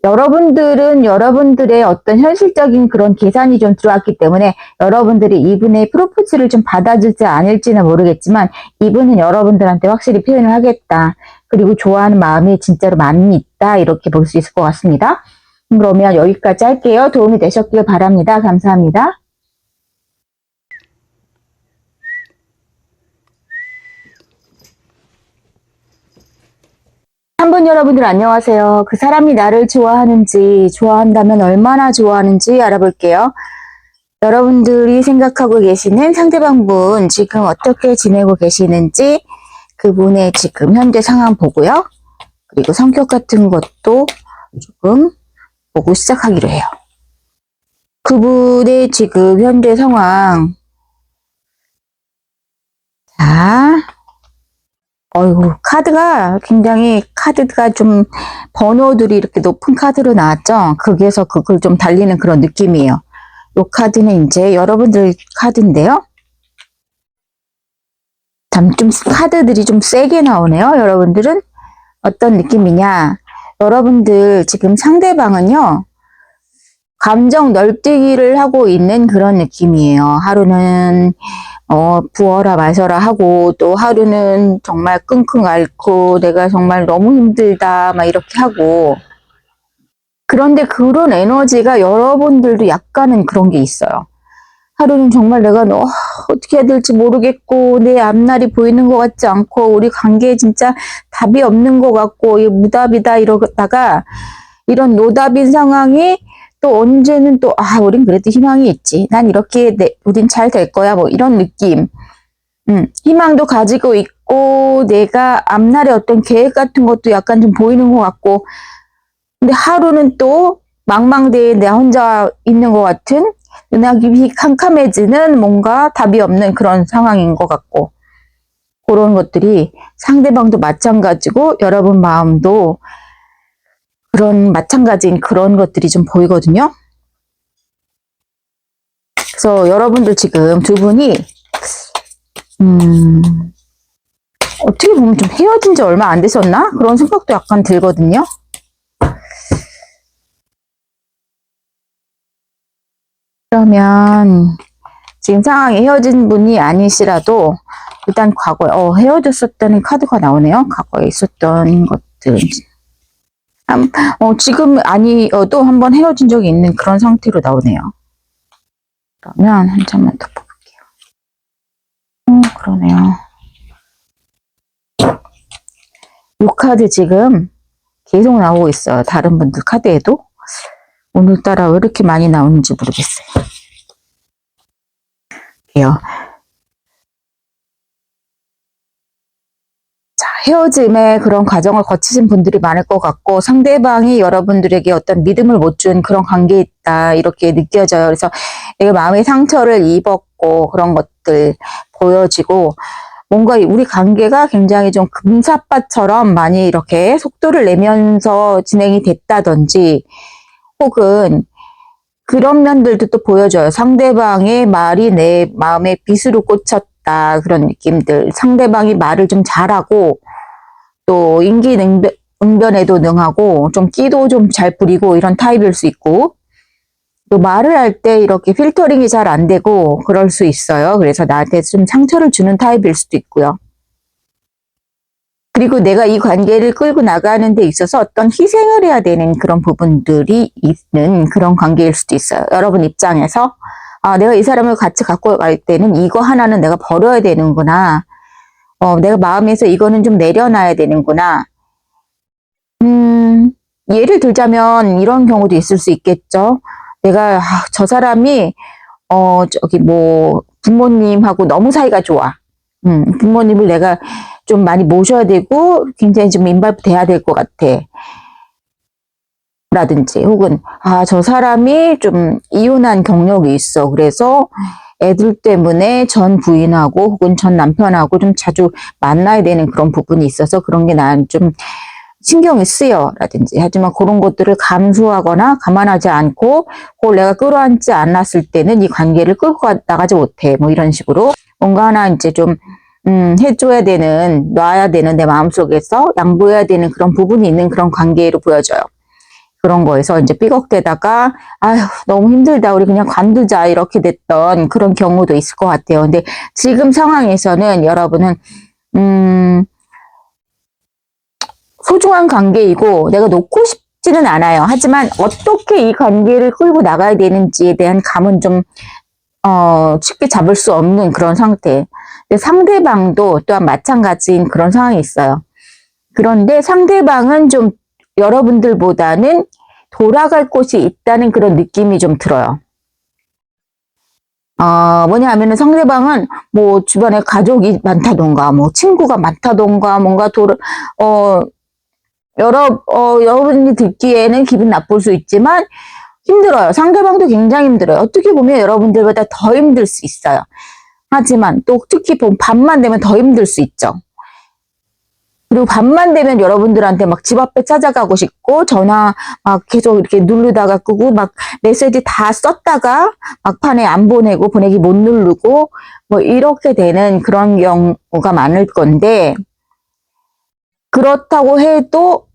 여러분들은 여러분들의 어떤 현실적인 그런 계산이 좀 들어왔기 때문에 여러분들이 이분의 프로포즈를 좀 받아줄지 아닐지는 모르겠지만 이분은 여러분들한테 확실히 표현을 하겠다. 그리고 좋아하는 마음이 진짜로 많이 있다. 이렇게 볼 수 있을 것 같습니다. 그러면 여기까지 할게요. 도움이 되셨길 바랍니다. 감사합니다. 한 분 여러분들 안녕하세요. 그 사람이 나를 좋아하는지 좋아한다면 얼마나 좋아하는지 알아볼게요. 여러분들이 생각하고 계시는 상대방분 지금 어떻게 지내고 계시는지 그분의 지금 현재 상황 보고요. 그리고 성격 같은 것도 조금 보고 시작하기로 해요. 그분의 지금 현재 상황 자 어이구 카드가 굉장히 카드가 좀 번호들이 이렇게 높은 카드로 나왔죠. 거기에서 그걸 좀 달리는 그런 느낌이에요. 이 카드는 이제 여러분들 카드인데요. 좀 카드들이 좀 세게 나오네요. 여러분들은 어떤 느낌이냐. 여러분들 지금 상대방은요. 감정 널뛰기를 하고 있는 그런 느낌이에요. 하루는 부어라 마셔라 하고 또 하루는 정말 끙끙 앓고 내가 정말 너무 힘들다 막 이렇게 하고 그런데 그런 에너지가 여러분들도 약간은 그런 게 있어요. 하루는 정말 내가 어떻게 해야 될지 모르겠고 내 앞날이 보이는 것 같지 않고 우리 관계에 진짜 답이 없는 것 같고 무답이다 이러다가 이런 노답인 상황이 또 언제는 또 우린 그래도 희망이 있지. 난 이렇게 우린 잘 될 거야 뭐 이런 느낌. 희망도 가지고 있고 내가 앞날에 어떤 계획 같은 것도 약간 좀 보이는 것 같고 근데 하루는 또 망망대해에 내가 혼자 있는 것 같은 은하깊이 캄캄해지는 뭔가 답이 없는 그런 상황인 것 같고 그런 것들이 상대방도 마찬가지고 여러분 마음도 그런 마찬가지인 그런 것들이 좀 보이거든요. 그래서 여러분들 지금 두 분이 어떻게 보면 좀 헤어진 지 얼마 안 되셨나? 그런 생각도 약간 들거든요. 그러면 지금 상황이 헤어진 분이 아니시라도 일단 과거에 헤어졌었다는 카드가 나오네요. 과거에 있었던 것들 지금 아니어도 한번 헤어진 적이 있는 그런 상태로 나오네요. 그러면 한참만 더 볼게요. 그러네요. 이 카드 지금 계속 나오고 있어요. 다른 분들 카드에도. 오늘따라 왜 이렇게 많이 나오는지 모르겠어요. 자, 헤어짐의 그런 과정을 거치신 분들이 많을 것 같고 상대방이 여러분들에게 어떤 믿음을 못 준 그런 관계에 있다 이렇게 느껴져요. 그래서 내가 마음의 상처를 입었고 그런 것들 보여지고 뭔가 우리 관계가 굉장히 좀 금사빠처럼 많이 이렇게 속도를 내면서 진행이 됐다든지 혹은 그런 면들도 또 보여줘요. 상대방의 말이 내 마음에 비수로 꽂혔다 그런 느낌들. 상대방이 말을 좀 잘하고 또 응변에도 능하고 좀 끼도 좀 잘 부리고 이런 타입일 수 있고 또 말을 할 때 이렇게 필터링이 잘 안 되고 그럴 수 있어요. 그래서 나한테 좀 상처를 주는 타입일 수도 있고요. 그리고 내가 이 관계를 끌고 나가는 데 있어서 어떤 희생을 해야 되는 그런 부분들이 있는 그런 관계일 수도 있어요. 여러분 입장에서 내가 이 사람을 같이 갖고 갈 때는 이거 하나는 내가 버려야 되는구나. 내가 마음에서 이거는 좀 내려놔야 되는구나. 예를 들자면 이런 경우도 있을 수 있겠죠. 내가 저 사람이 부모님하고 너무 사이가 좋아. 부모님을 내가 좀 많이 모셔야 되고 굉장히 좀 인발부 돼야 될 것 같아. 라든지 혹은 저 사람이 좀 이혼한 경력이 있어. 그래서 애들 때문에 전 부인하고 혹은 전 남편하고 좀 자주 만나야 되는 그런 부분이 있어서 그런 게 난 좀 신경이 쓰여 라든지 하지만 그런 것들을 감수하거나 감안하지 않고 그걸 내가 끌어안지 않았을 때는 이 관계를 끌고 나가지 못해 뭐 이런 식으로 뭔가 하나 이제 좀 해줘야 되는 놔야 되는 내 마음속에서 양보해야 되는 그런 부분이 있는 그런 관계로 보여져요. 그런 거에서 이제 삐걱대다가 아휴 너무 힘들다 우리 그냥 관두자 이렇게 됐던 그런 경우도 있을 것 같아요. 근데 지금 상황에서는 여러분은 소중한 관계이고 내가 놓고 싶지는 않아요. 하지만 어떻게 이 관계를 끌고 나가야 되는지에 대한 감은 좀 쉽게 잡을 수 없는 그런 상태. 상대방도 또한 마찬가지인 그런 상황이 있어요. 그런데 상대방은 좀 여러분들보다는 돌아갈 곳이 있다는 그런 느낌이 좀 들어요. 뭐냐 하면은 상대방은 뭐 주변에 가족이 많다던가 뭐 친구가 많다던가 뭔가 여러분이 듣기에는 기분 나쁠 수 있지만 힘들어요. 상대방도 굉장히 힘들어요. 어떻게 보면 여러분들보다 더 힘들 수 있어요. 하지만 또 특히 밤만 되면 더 힘들 수 있죠. 그리고 밤만 되면 여러분들한테 막 집 앞에 찾아가고 싶고 전화 막 계속 이렇게 누르다가 끄고 막 메시지 다 썼다가 막판에 안 보내고 보내기 못 누르고 뭐 이렇게 되는 그런 경우가 많을 건데 그렇다고 해도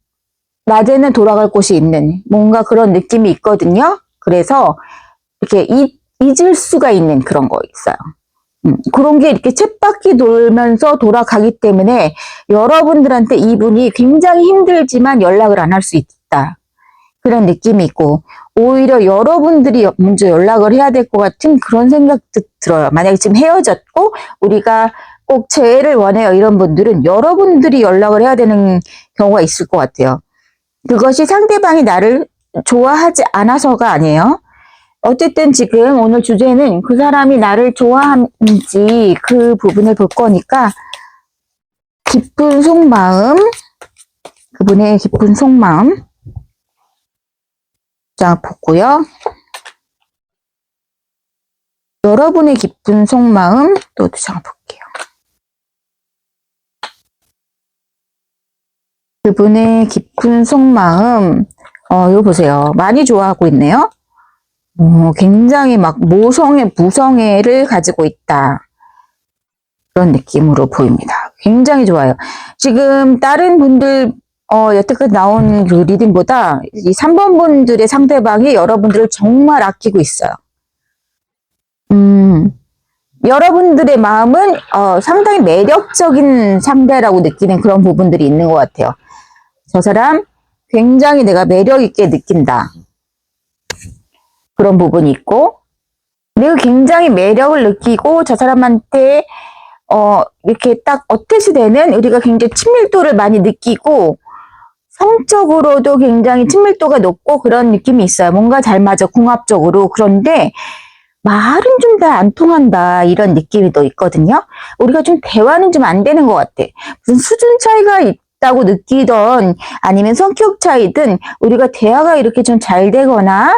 낮에는 돌아갈 곳이 있는 뭔가 그런 느낌이 있거든요. 그래서 이렇게 잊을 수가 있는 그런 거 있어요. 그런 게 이렇게 쳇바퀴 돌면서 돌아가기 때문에 여러분들한테 이분이 굉장히 힘들지만 연락을 안 할 수 있다. 그런 느낌이 있고 오히려 여러분들이 먼저 연락을 해야 될 것 같은 그런 생각도 들어요. 만약에 지금 헤어졌고 우리가 꼭 재회를 원해요. 이런 분들은 여러분들이 연락을 해야 되는 경우가 있을 것 같아요. 그것이 상대방이 나를 좋아하지 않아서가 아니에요. 어쨌든 지금 오늘 주제는 그 사람이 나를 좋아하는지 그 부분을 볼 거니까 깊은 속마음, 그분의 깊은 속마음 자 보고요. 여러분의 깊은 속마음 또 자 볼게요. 그분의 깊은 속마음 이거 보세요. 많이 좋아하고 있네요. 굉장히 막 모성애, 부성애를 가지고 있다. 그런 느낌으로 보입니다. 굉장히 좋아요. 지금 다른 분들 여태까지 나온 그 리딩보다 이 3번 분들의 상대방이 여러분들을 정말 아끼고 있어요. 여러분들의 마음은 상당히 매력적인 상대라고 느끼는 그런 부분들이 있는 것 같아요. 저 사람 굉장히 내가 매력 있게 느낀다. 그런 부분이 있고 내가 굉장히 매력을 느끼고 저 사람한테 이렇게 딱 어태시 되는 우리가 굉장히 친밀도를 많이 느끼고 성적으로도 굉장히 친밀도가 높고 그런 느낌이 있어요. 뭔가 잘 맞아, 궁합적으로. 그런데 말은 좀 다 안 통한다 이런 느낌이 또 있거든요. 우리가 좀 대화는 좀 안 되는 것 같아. 무슨 수준 차이가 있다고 느끼던 아니면 성격 차이든 우리가 대화가 이렇게 좀 잘 되거나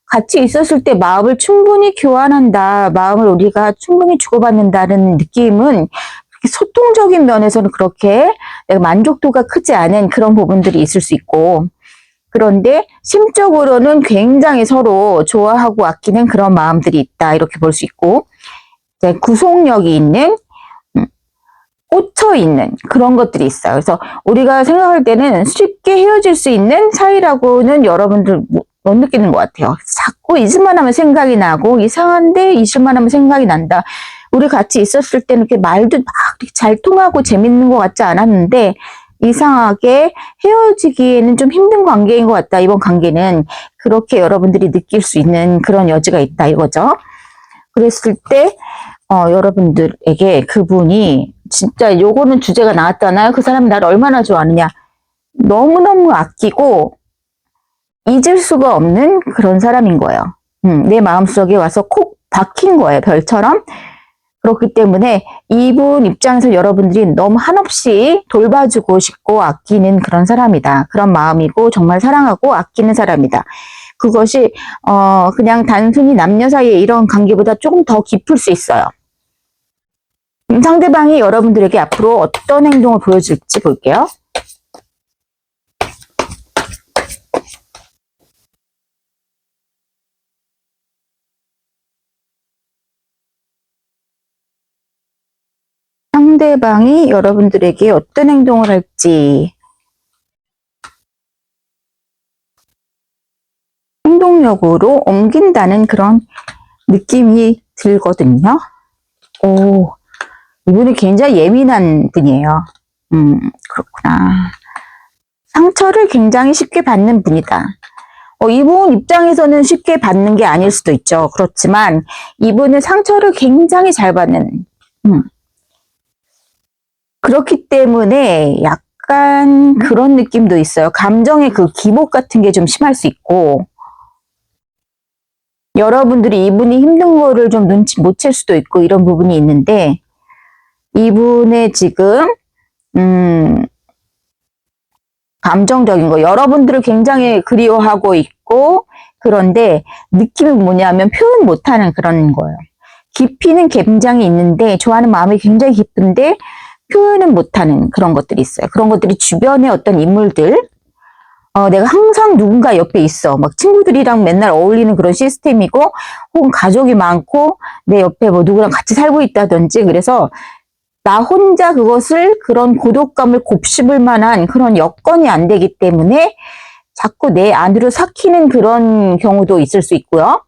같이 있었을 때 마음을 충분히 교환한다, 마음을 우리가 충분히 주고받는다는 느낌은 소통적인 면에서는 그렇게 내가 만족도가 크지 않은 그런 부분들이 있을 수 있고, 그런데 심적으로는 굉장히 서로 좋아하고 아끼는 그런 마음들이 있다 이렇게 볼 수 있고, 이제 구속력이 있는 꽂혀 있는 그런 것들이 있어요. 그래서 우리가 생각할 때는 쉽게 헤어질 수 있는 사이라고는 여러분들 못 느끼는 것 같아요. 자꾸 잊을만 하면 생각이 나고, 이상한데 잊을만 하면 생각이 난다. 우리 같이 있었을 때는 이렇게 말도 막 잘 통하고 재밌는 것 같지 않았는데 이상하게 헤어지기에는 좀 힘든 관계인 것 같다. 이번 관계는 그렇게 여러분들이 느낄 수 있는 그런 여지가 있다 이거죠. 그랬을 때 여러분들에게 그분이 진짜 요거는 주제가 나왔잖아요. 그 사람이 나를 얼마나 좋아하느냐. 너무너무 아끼고 잊을 수가 없는 그런 사람인 거예요. 내 마음속에 와서 콕 박힌 거예요. 별처럼. 그렇기 때문에 이분 입장에서 여러분들이 너무 한없이 돌봐주고 싶고 아끼는 그런 사람이다. 그런 마음이고 정말 사랑하고 아끼는 사람이다. 그것이 그냥 단순히 남녀 사이의 이런 관계보다 조금 더 깊을 수 있어요. 상대방이 여러분들에게 앞으로 어떤 행동을 보여줄지 볼게요. 상대방이 여러분들에게 어떤 행동을 할지, 행동력으로 옮긴다는 그런 느낌이 들거든요. 오, 이분이 굉장히 예민한 분이에요. 그렇구나. 상처를 굉장히 쉽게 받는 분이다. 이분 입장에서는 쉽게 받는 게 아닐 수도 있죠. 그렇지만 이분은 상처를 굉장히 잘 받는, 그렇기 때문에 약간 그런 느낌도 있어요. 감정의 그 기복 같은 게 좀 심할 수 있고, 여러분들이 이분이 힘든 거를 좀 눈치 못 챌 수도 있고 이런 부분이 있는데, 이분의 지금 감정적인 거, 여러분들을 굉장히 그리워하고 있고, 그런데 느낌이 뭐냐면 표현 못하는 그런 거예요. 깊이는 굉장히 있는데, 좋아하는 마음이 굉장히 깊은데 표현은 못하는 그런 것들이 있어요. 그런 것들이 주변의 어떤 인물들, 내가 항상 누군가 옆에 있어. 막 친구들이랑 맨날 어울리는 그런 시스템이고, 혹은 가족이 많고, 내 옆에 뭐 누구랑 같이 살고 있다든지, 그래서 나 혼자 그런 고독감을 곱씹을 만한 그런 여건이 안 되기 때문에 자꾸 내 안으로 삭히는 그런 경우도 있을 수 있고요.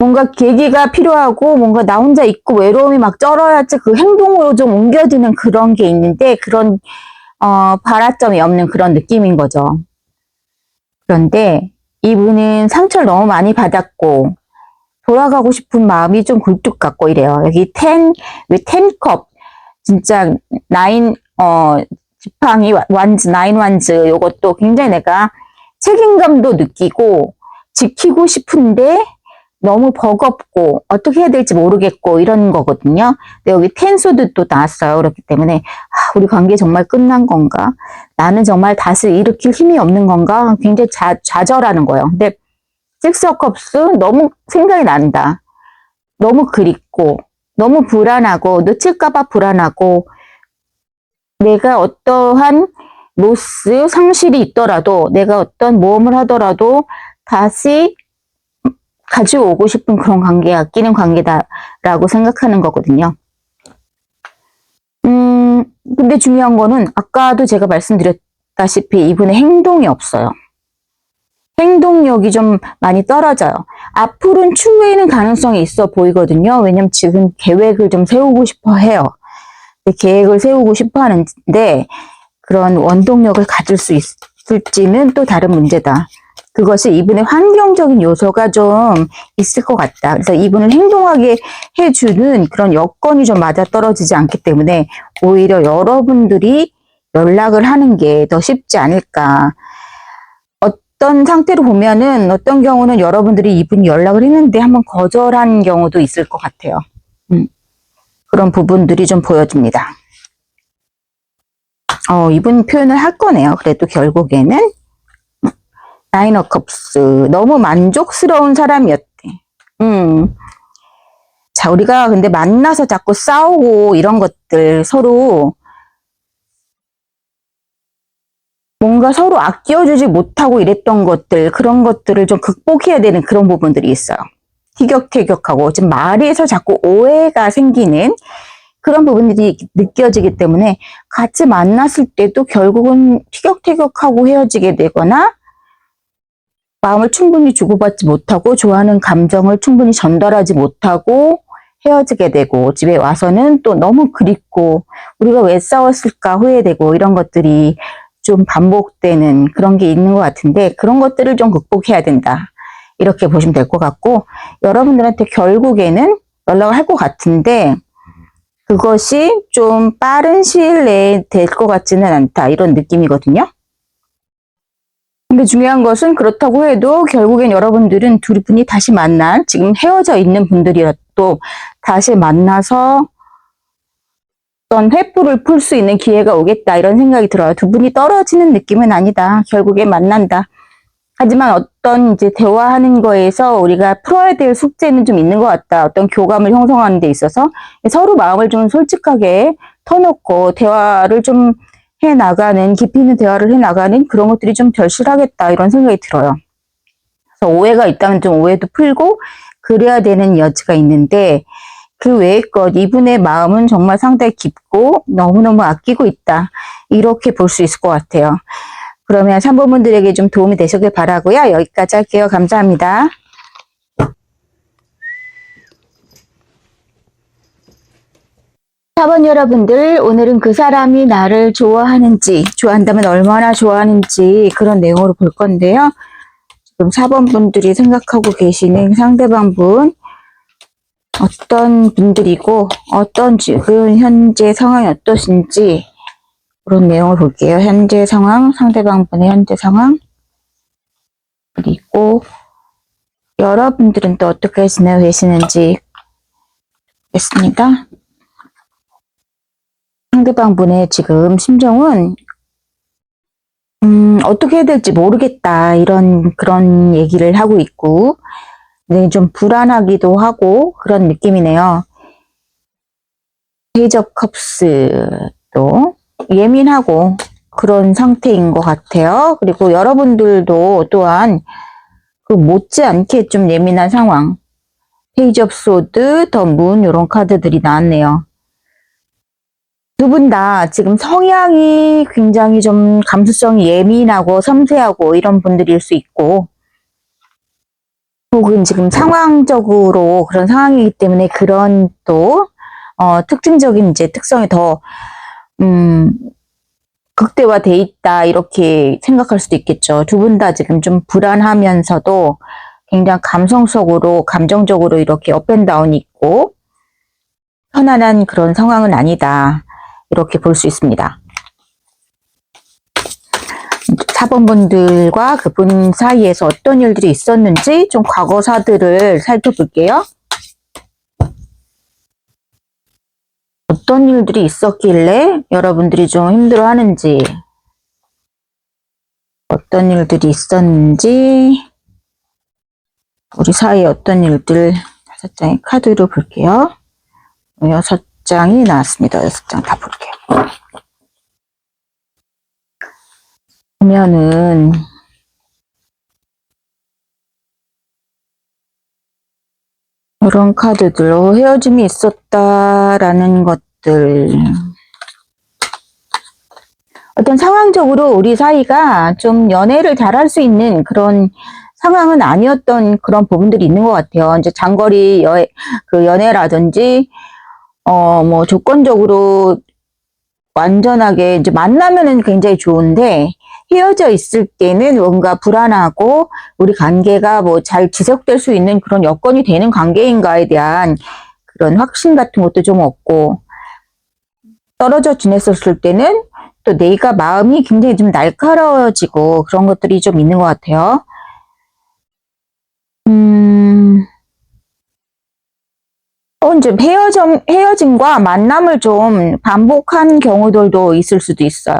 뭔가 계기가 필요하고 뭔가 나 혼자 있고 외로움이 막 쩔어야지 그 행동으로 좀 옮겨지는 그런 게 있는데 그런 발화점이 없는 그런 느낌인 거죠. 그런데 이분은 상처를 너무 많이 받았고 돌아가고 싶은 마음이 좀 굴뚝 같고 이래요. 여기 10컵 진짜 9 지팡이 완즈 9 완즈 요것도 굉장히 내가 책임감도 느끼고 지키고 싶은데 너무 버겁고 어떻게 해야 될지 모르겠고 이런 거거든요. 근데 여기 10소드 또 나왔어요. 그렇기 때문에 우리 관계 정말 끝난 건가? 나는 정말 다시 일으킬 힘이 없는 건가? 굉장히 좌절하는 거예요. 근데 6컵스 너무 생각이 난다. 너무 그립고 너무 불안하고 놓칠까봐 불안하고 내가 어떠한 로스, 상실이 있더라도 내가 어떤 모험을 하더라도 다시 가지고 오고 싶은 그런 관계, 아끼는 관계다라고 생각하는 거거든요. 근데 중요한 거는 아까도 제가 말씀드렸다시피 이분의 행동이 없어요. 행동력이 좀 많이 떨어져요. 앞으로는 추후에는 가능성이 있어 보이거든요. 왜냐면 지금 계획을 좀 세우고 싶어 해요. 계획을 세우고 싶어 하는데 그런 원동력을 가질 수 있을지는 또 다른 문제다. 그것이 이분의 환경적인 요소가 좀 있을 것 같다. 그래서 이분을 행동하게 해주는 그런 여건이 좀 맞아떨어지지 않기 때문에 오히려 여러분들이 연락을 하는 게 더 쉽지 않을까. 어떤 상태로 보면은 어떤 경우는 여러분들이 이분이 연락을 했는데 한번 거절한 경우도 있을 것 같아요. 그런 부분들이 좀 보여집니다. 이분 표현을 할 거네요. 그래도 결국에는 나인 오 컵스 너무 만족스러운 사람이었대. 자, 우리가 근데 만나서 자꾸 싸우고 이런 것들 서로 뭔가 서로 아껴주지 못하고 이랬던 것들, 그런 것들을 좀 극복해야 되는 그런 부분들이 있어요. 티격태격하고 지금 말에서 자꾸 오해가 생기는 그런 부분들이 느껴지기 때문에 같이 만났을 때도 결국은 티격태격하고 헤어지게 되거나 마음을 충분히 주고받지 못하고 좋아하는 감정을 충분히 전달하지 못하고 헤어지게 되고 집에 와서는 또 너무 그립고 우리가 왜 싸웠을까 후회되고 이런 것들이 좀 반복되는 그런 게 있는 것 같은데 그런 것들을 좀 극복해야 된다. 이렇게 보시면 될 것 같고 여러분들한테 결국에는 연락을 할 것 같은데 그것이 좀 빠른 시일 내에 될 것 같지는 않다. 이런 느낌이거든요. 근데 중요한 것은 그렇다고 해도 결국엔 여러분들은 두 분이 다시 만날 지금 헤어져 있는 분들이라도 다시 만나서 어떤 회포를 풀 수 있는 기회가 오겠다 이런 생각이 들어요. 두 분이 떨어지는 느낌은 아니다. 결국에 만난다. 하지만 어떤 이제 대화하는 거에서 우리가 풀어야 될 숙제는 좀 있는 것 같다. 어떤 교감을 형성하는 데 있어서 서로 마음을 좀 솔직하게 터놓고 대화를 좀 해나가는, 깊이 있는 대화를 해나가는 그런 것들이 좀 절실하겠다 이런 생각이 들어요. 그래서 오해가 있다면 좀 오해도 풀고 그래야 되는 여지가 있는데 그 외의 것, 이분의 마음은 정말 상당히 깊고 너무너무 아끼고 있다. 이렇게 볼 수 있을 것 같아요. 그러면 3번 분들에게 좀 도움이 되셨길 바라고요. 여기까지 할게요. 감사합니다. 4번 여러분들, 오늘은 그 사람이 나를 좋아하는지, 좋아한다면 얼마나 좋아하는지 그런 내용으로 볼 건데요. 지금 4번 분들이 생각하고 계시는 상대방 분, 어떤 분들이고, 어떤 지금 현재 상황이 어떠신지, 그런 내용을 볼게요. 현재 상황, 상대방 분의 현재 상황, 그리고 여러분들은 또 어떻게 지내고 계시는지 보겠습니다. 상대방 분의 지금 심정은 어떻게 해야 될지 모르겠다 이런 그런 얘기를 하고 있고 네, 좀 불안하기도 하고 그런 느낌이네요. 페이지 오브 컵스도 예민하고 그런 상태인 것 같아요. 그리고 여러분들도 또한 그 못지않게 좀 예민한 상황. 페이지 오브 소드, 더 문 이런 카드들이 나왔네요. 두 분 다 지금 성향이 굉장히 좀 감수성이 예민하고 섬세하고 이런 분들일 수 있고 혹은 지금 상황적으로 그런 상황이기 때문에 그런 또 특징적인 이제 특성이 더 극대화돼 있다 이렇게 생각할 수도 있겠죠. 두 분 다 지금 좀 불안하면서도 굉장히 감성적으로 감정적으로 이렇게 업앤다운이 있고 편안한 그런 상황은 아니다. 이렇게 볼 수 있습니다. 4번 분들과 그분 사이에서 어떤 일들이 있었는지 좀 과거사들을 살펴볼게요. 어떤 일들이 있었길래 여러분들이 좀 힘들어하는지 어떤 일들이 있었는지 우리 사이에 어떤 일들 5장의 카드로 볼게요. 6장이 나왔습니다. 6장 다 볼게요. 보면은 이런 카드들로 헤어짐이 있었다라는 것들 어떤 상황적으로 우리 사이가 좀 연애를 잘할 수 있는 그런 상황은 아니었던 그런 부분들이 있는 것 같아요. 이제 장거리 그 연애라든지 뭐 조건적으로 완전하게 이제 만나면은 굉장히 좋은데 헤어져 있을 때는 뭔가 불안하고 우리 관계가 뭐 잘 지속될 수 있는 그런 여건이 되는 관계인가에 대한 그런 확신 같은 것도 좀 없고 떨어져 지냈었을 때는 또 내가 마음이 굉장히 좀 날카로워지고 그런 것들이 좀 있는 것 같아요. 이제 헤어짐과 만남을 좀 반복한 경우들도 있을 수도 있어요.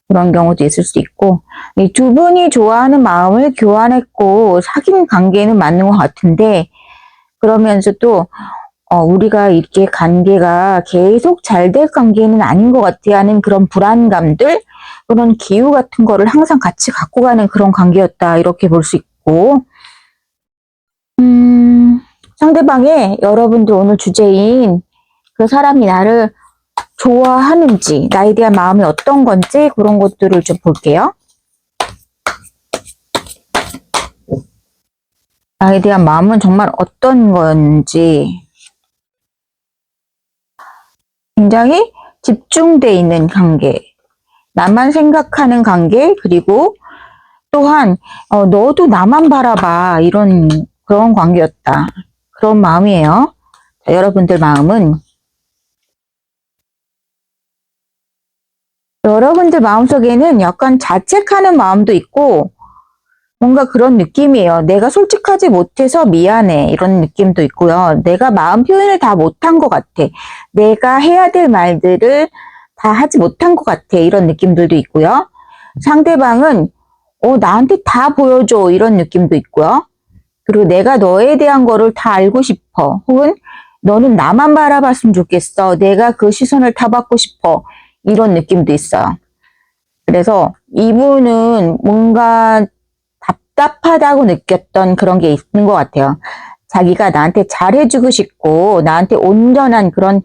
그런 경우도 있을 수 있고, 이 두 분이 좋아하는 마음을 교환했고 사귄 관계는 맞는 것 같은데, 그러면서 또 우리가 이렇게 관계가 계속 잘 될 관계는 아닌 것 같아 하는 그런 불안감들, 그런 기우 같은 거를 항상 같이 갖고 가는 그런 관계였다, 이렇게 볼 수 있고, 상대방의 여러분들 오늘 주제인 그 사람이 나를 좋아하는지, 나에 대한 마음이 어떤 건지 그런 것들을 좀 볼게요. 나에 대한 마음은 정말 어떤 건지. 굉장히 집중돼 있는 관계, 나만 생각하는 관계, 그리고 또한 너도 나만 바라봐, 이런 그런 관계였다, 그런 마음이에요. 자, 여러분들 마음은, 여러분들 마음속에는 약간 자책하는 마음도 있고 뭔가 그런 느낌이에요. 내가 솔직하지 못해서 미안해, 이런 느낌도 있고요. 내가 마음 표현을 다 못한 것 같아, 내가 해야 될 말들을 다 하지 못한 것 같아, 이런 느낌들도 있고요. 상대방은 나한테 다 보여줘, 이런 느낌도 있고요. 그리고 내가 너에 대한 거를 다 알고 싶어, 혹은 너는 나만 바라봤으면 좋겠어, 내가 그 시선을 다 받고 싶어, 이런 느낌도 있어요. 그래서 이분은 뭔가 답답하다고 느꼈던 그런 게 있는 것 같아요. 자기가 나한테 잘해주고 싶고, 나한테 온전한 그런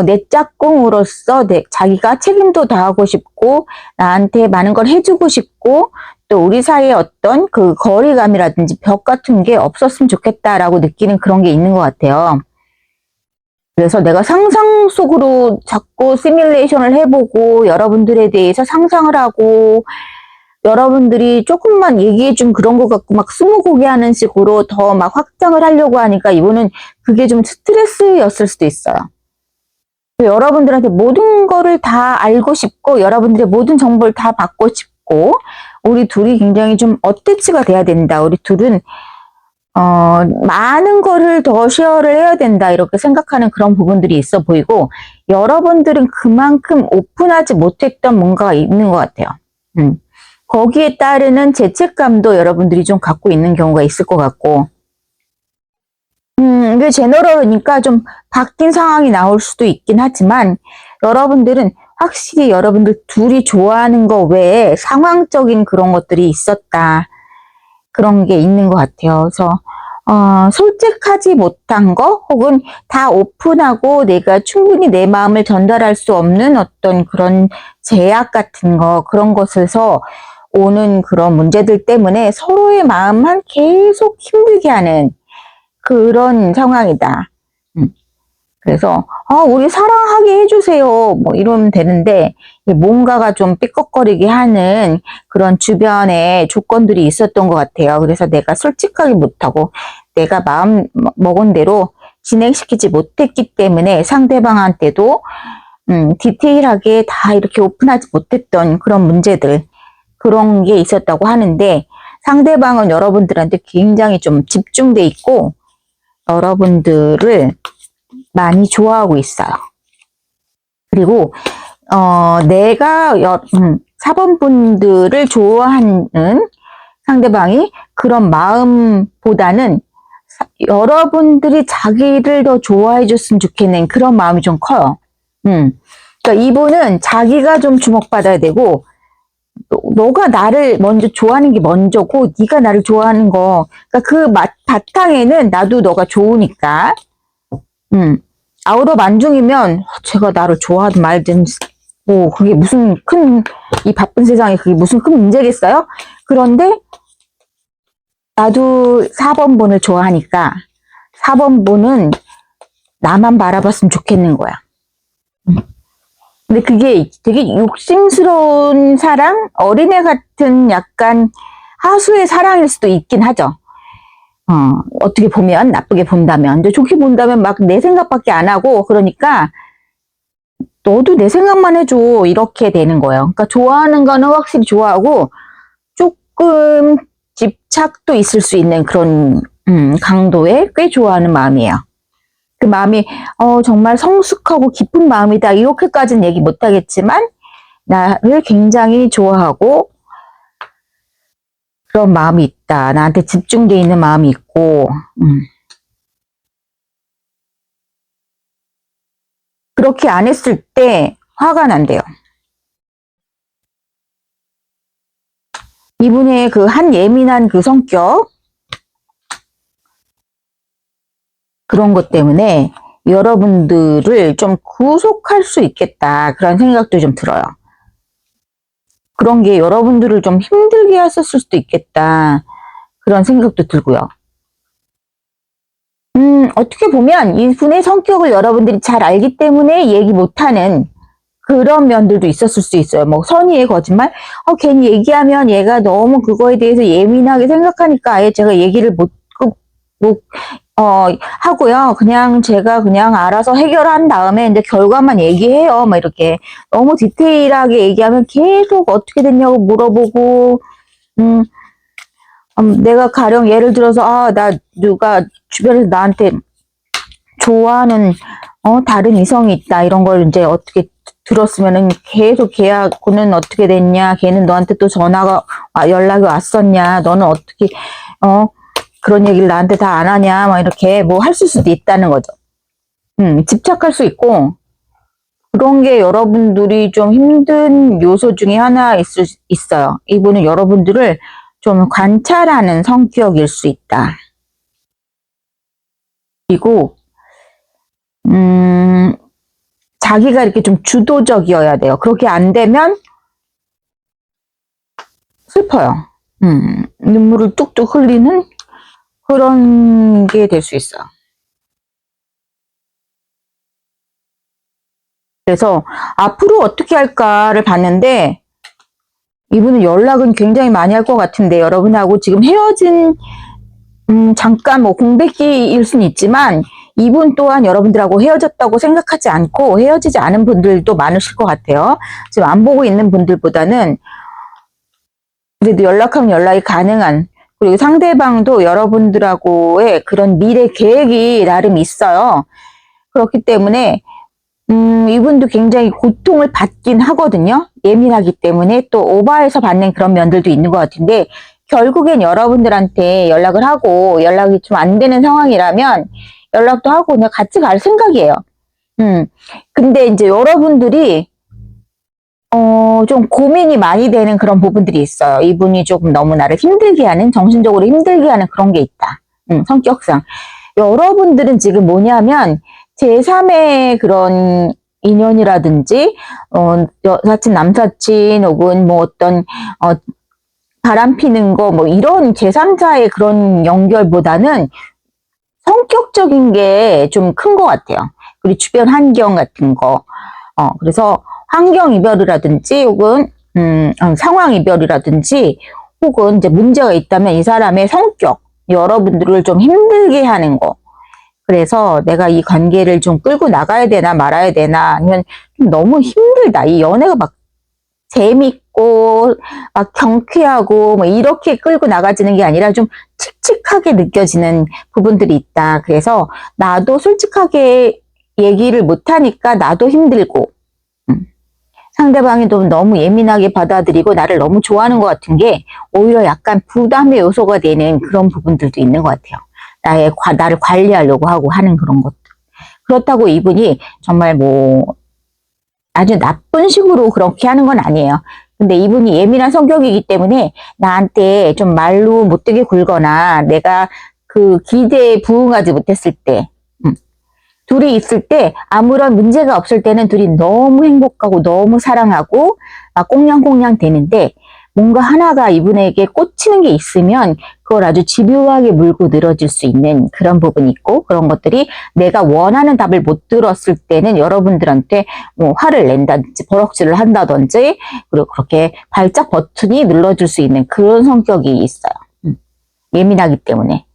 내 짝꿍으로서 자기가 책임도 다하고 싶고, 나한테 많은 걸 해주고 싶고, 또 우리 사이에 어떤 그 거리감이라든지 벽 같은 게 없었으면 좋겠다라고 느끼는 그런 게 있는 것 같아요. 그래서 내가 상상 속으로 자꾸 시뮬레이션을 해보고, 여러분들에 대해서 상상을 하고, 여러분들이 조금만 얘기해준 그런 것 같고 막 스무고개 하는 식으로 더 막 확장을 하려고 하니까 이분은 그게 좀 스트레스였을 수도 있어요. 여러분들한테 모든 거를 다 알고 싶고, 여러분들의 모든 정보를 다 받고 싶고, 우리 둘이 굉장히 좀 어태치가 돼야 된다, 우리 둘은 많은 거를 더 쉐어를 해야 된다, 이렇게 생각하는 그런 부분들이 있어 보이고, 여러분들은 그만큼 오픈하지 못했던 뭔가가 있는 것 같아요. 거기에 따르는 죄책감도 여러분들이 좀 갖고 있는 경우가 있을 것 같고, 이게 제너럴이니까 좀 바뀐 상황이 나올 수도 있긴 하지만, 여러분들은 확실히 여러분들 둘이 좋아하는 거 외에 상황적인 그런 것들이 있었다, 그런 게 있는 것 같아요. 그래서 솔직하지 못한 거, 혹은 다 오픈하고 내가 충분히 내 마음을 전달할 수 없는 어떤 그런 제약 같은 거, 그런 것에서 오는 그런 문제들 때문에 서로의 마음만 계속 힘들게 하는 그런 상황이다. 그래서 우리 사랑하게 해주세요, 뭐 이러면 되는데, 뭔가가 좀 삐걱거리게 하는 그런 주변에 조건들이 있었던 것 같아요. 그래서 내가 솔직하게 못하고 내가 마음 먹은 대로 진행시키지 못했기 때문에 상대방한테도 디테일하게 다 이렇게 오픈하지 못했던 그런 문제들, 그런 게 있었다고 하는데, 상대방은 여러분들한테 굉장히 좀 집중돼 있고 여러분들을 많이 좋아하고 있어요. 그리고 내가 4번분들을 좋아하는 상대방이 그런 마음보다는 여러분들이 자기를 더 좋아해 줬으면 좋겠는 그런 마음이 좀 커요. 그러니까 이분은 자기가 좀 주목받아야 되고, 너가 나를 먼저 좋아하는 게 먼저고, 네가 나를 좋아하는 거, 그러니까 그 바탕에는 나도 너가 좋으니까, 아우러 만중이면 제가 나를 좋아하든 말든 뭐 그게 무슨 이 바쁜 세상에 그게 무슨 큰 문제겠어요? 그런데 나도 4번분을 좋아하니까 4번분은 나만 바라봤으면 좋겠는 거야. 근데 그게 되게 욕심스러운 사랑, 어린애 같은 약간 하수의 사랑일 수도 있긴 하죠. 어떻게 보면, 나쁘게 본다면. 근데 좋게 본다면 막 내 생각밖에 안 하고, 그러니까 너도 내 생각만 해줘. 이렇게 되는 거예요. 그러니까 좋아하는 거는 확실히 좋아하고 조금 집착도 있을 수 있는 그런 강도의 꽤 좋아하는 마음이에요. 그 마음이 정말 성숙하고 깊은 마음이다. 이렇게까지는 얘기 못하겠지만 나를 굉장히 좋아하고 그런 마음이 있다. 나한테 집중돼 있는 마음이 있고 그렇게 안 했을 때 화가 난대요. 이분의 그 한 예민한 그 성격 그런 것 때문에 여러분들을 좀 구속할 수 있겠다. 그런 생각도 좀 들어요. 그런 게 여러분들을 좀 힘들게 했었을 수도 있겠다. 그런 생각도 들고요. 어떻게 보면 이분의 성격을 여러분들이 잘 알기 때문에 얘기 못하는 그런 면들도 있었을 수 있어요. 뭐 선의의 거짓말? 괜히 얘기하면 얘가 너무 그거에 대해서 예민하게 생각하니까 아예 제가 얘기를 못 하고요. 그냥 제가 그냥 알아서 해결한 다음에 이제 결과만 얘기해요. 막 이렇게 너무 디테일하게 얘기하면 계속 어떻게 됐냐고 물어보고, 내가 가령 예를 들어서 나 누가 주변에서 나한테 좋아하는 다른 이성이 있다 이런 걸 이제 어떻게 들었으면은 계속 걔하고는 어떻게 됐냐, 걔는 너한테 또 전화가 연락이 왔었냐, 너는 어떻게 그런 얘기를 나한테 다 안 하냐, 막 이렇게 뭐 할 수도 있다는 거죠. 집착할 수 있고, 그런 게 여러분들이 좀 힘든 요소 중에 하나 있어요. 이분은 여러분들을 좀 관찰하는 성격일 수 있다. 그리고, 자기가 이렇게 좀 주도적이어야 돼요. 그렇게 안 되면 슬퍼요. 눈물을 뚝뚝 흘리는 그런 게 될 수 있어요. 그래서 앞으로 어떻게 할까를 봤는데 이분은 연락은 굉장히 많이 할 것 같은데 여러분하고 지금 헤어진 잠깐 뭐 공백기일 수는 있지만 이분 또한 여러분들하고 헤어졌다고 생각하지 않고 헤어지지 않은 분들도 많으실 것 같아요. 지금 안 보고 있는 분들보다는 그래도 연락하면 연락이 가능한, 그리고 상대방도 여러분들하고의 그런 미래 계획이 나름 있어요. 그렇기 때문에 이분도 굉장히 고통을 받긴 하거든요. 예민하기 때문에 또 오버해서 받는 그런 면들도 있는 것 같은데 결국엔 여러분들한테 연락을 하고 연락이 좀 안 되는 상황이라면 연락도 하고 그냥 같이 갈 생각이에요. 근데 이제 여러분들이 좀 고민이 많이 되는 그런 부분들이 있어요. 이분이 조금 너무 나를 힘들게 하는, 정신적으로 힘들게 하는 그런 게 있다. 성격상. 여러분들은 지금 뭐냐면 제3의 그런 인연이라든지 여사친, 남사친 혹은 뭐 어떤 바람 피는 거 뭐 이런 제3자의 그런 연결보다는 성격적인 게 좀 큰 것 같아요. 그리고 주변 환경 같은 거. 그래서 환경 이별이라든지 혹은 상황 이별이라든지 혹은 이제 문제가 있다면 이 사람의 성격, 여러분들을 좀 힘들게 하는 거. 그래서 내가 이 관계를 좀 끌고 나가야 되나 말아야 되나, 아니면 좀 너무 힘들다. 이 연애가 막 재밌고 막 경쾌하고 뭐 이렇게 끌고 나가지는 게 아니라 좀 칙칙하게 느껴지는 부분들이 있다. 그래서 나도 솔직하게 얘기를 못하니까 나도 힘들고 상대방이 너무 예민하게 받아들이고 나를 너무 좋아하는 것 같은 게 오히려 약간 부담의 요소가 되는 그런 부분들도 있는 것 같아요. 나를 관리하려고 하고 하는 그런 것들. 그렇다고 이분이 정말 뭐 아주 나쁜 식으로 그렇게 하는 건 아니에요. 근데 이분이 예민한 성격이기 때문에 나한테 좀 말로 못되게 굴거나 내가 그 기대에 부응하지 못했을 때, 둘이 있을 때 아무런 문제가 없을 때는 둘이 너무 행복하고 너무 사랑하고 막 꽁냥꽁냥 되는데 뭔가 하나가 이분에게 꽂히는 게 있으면 그걸 아주 집요하게 물고 늘어질 수 있는 그런 부분이 있고, 그런 것들이 내가 원하는 답을 못 들었을 때는 여러분들한테 뭐 화를 낸다든지 버럭질을 한다든지 그리고 그렇게 발작 버튼이 눌러줄 수 있는 그런 성격이 있어요. 예민하기 때문에.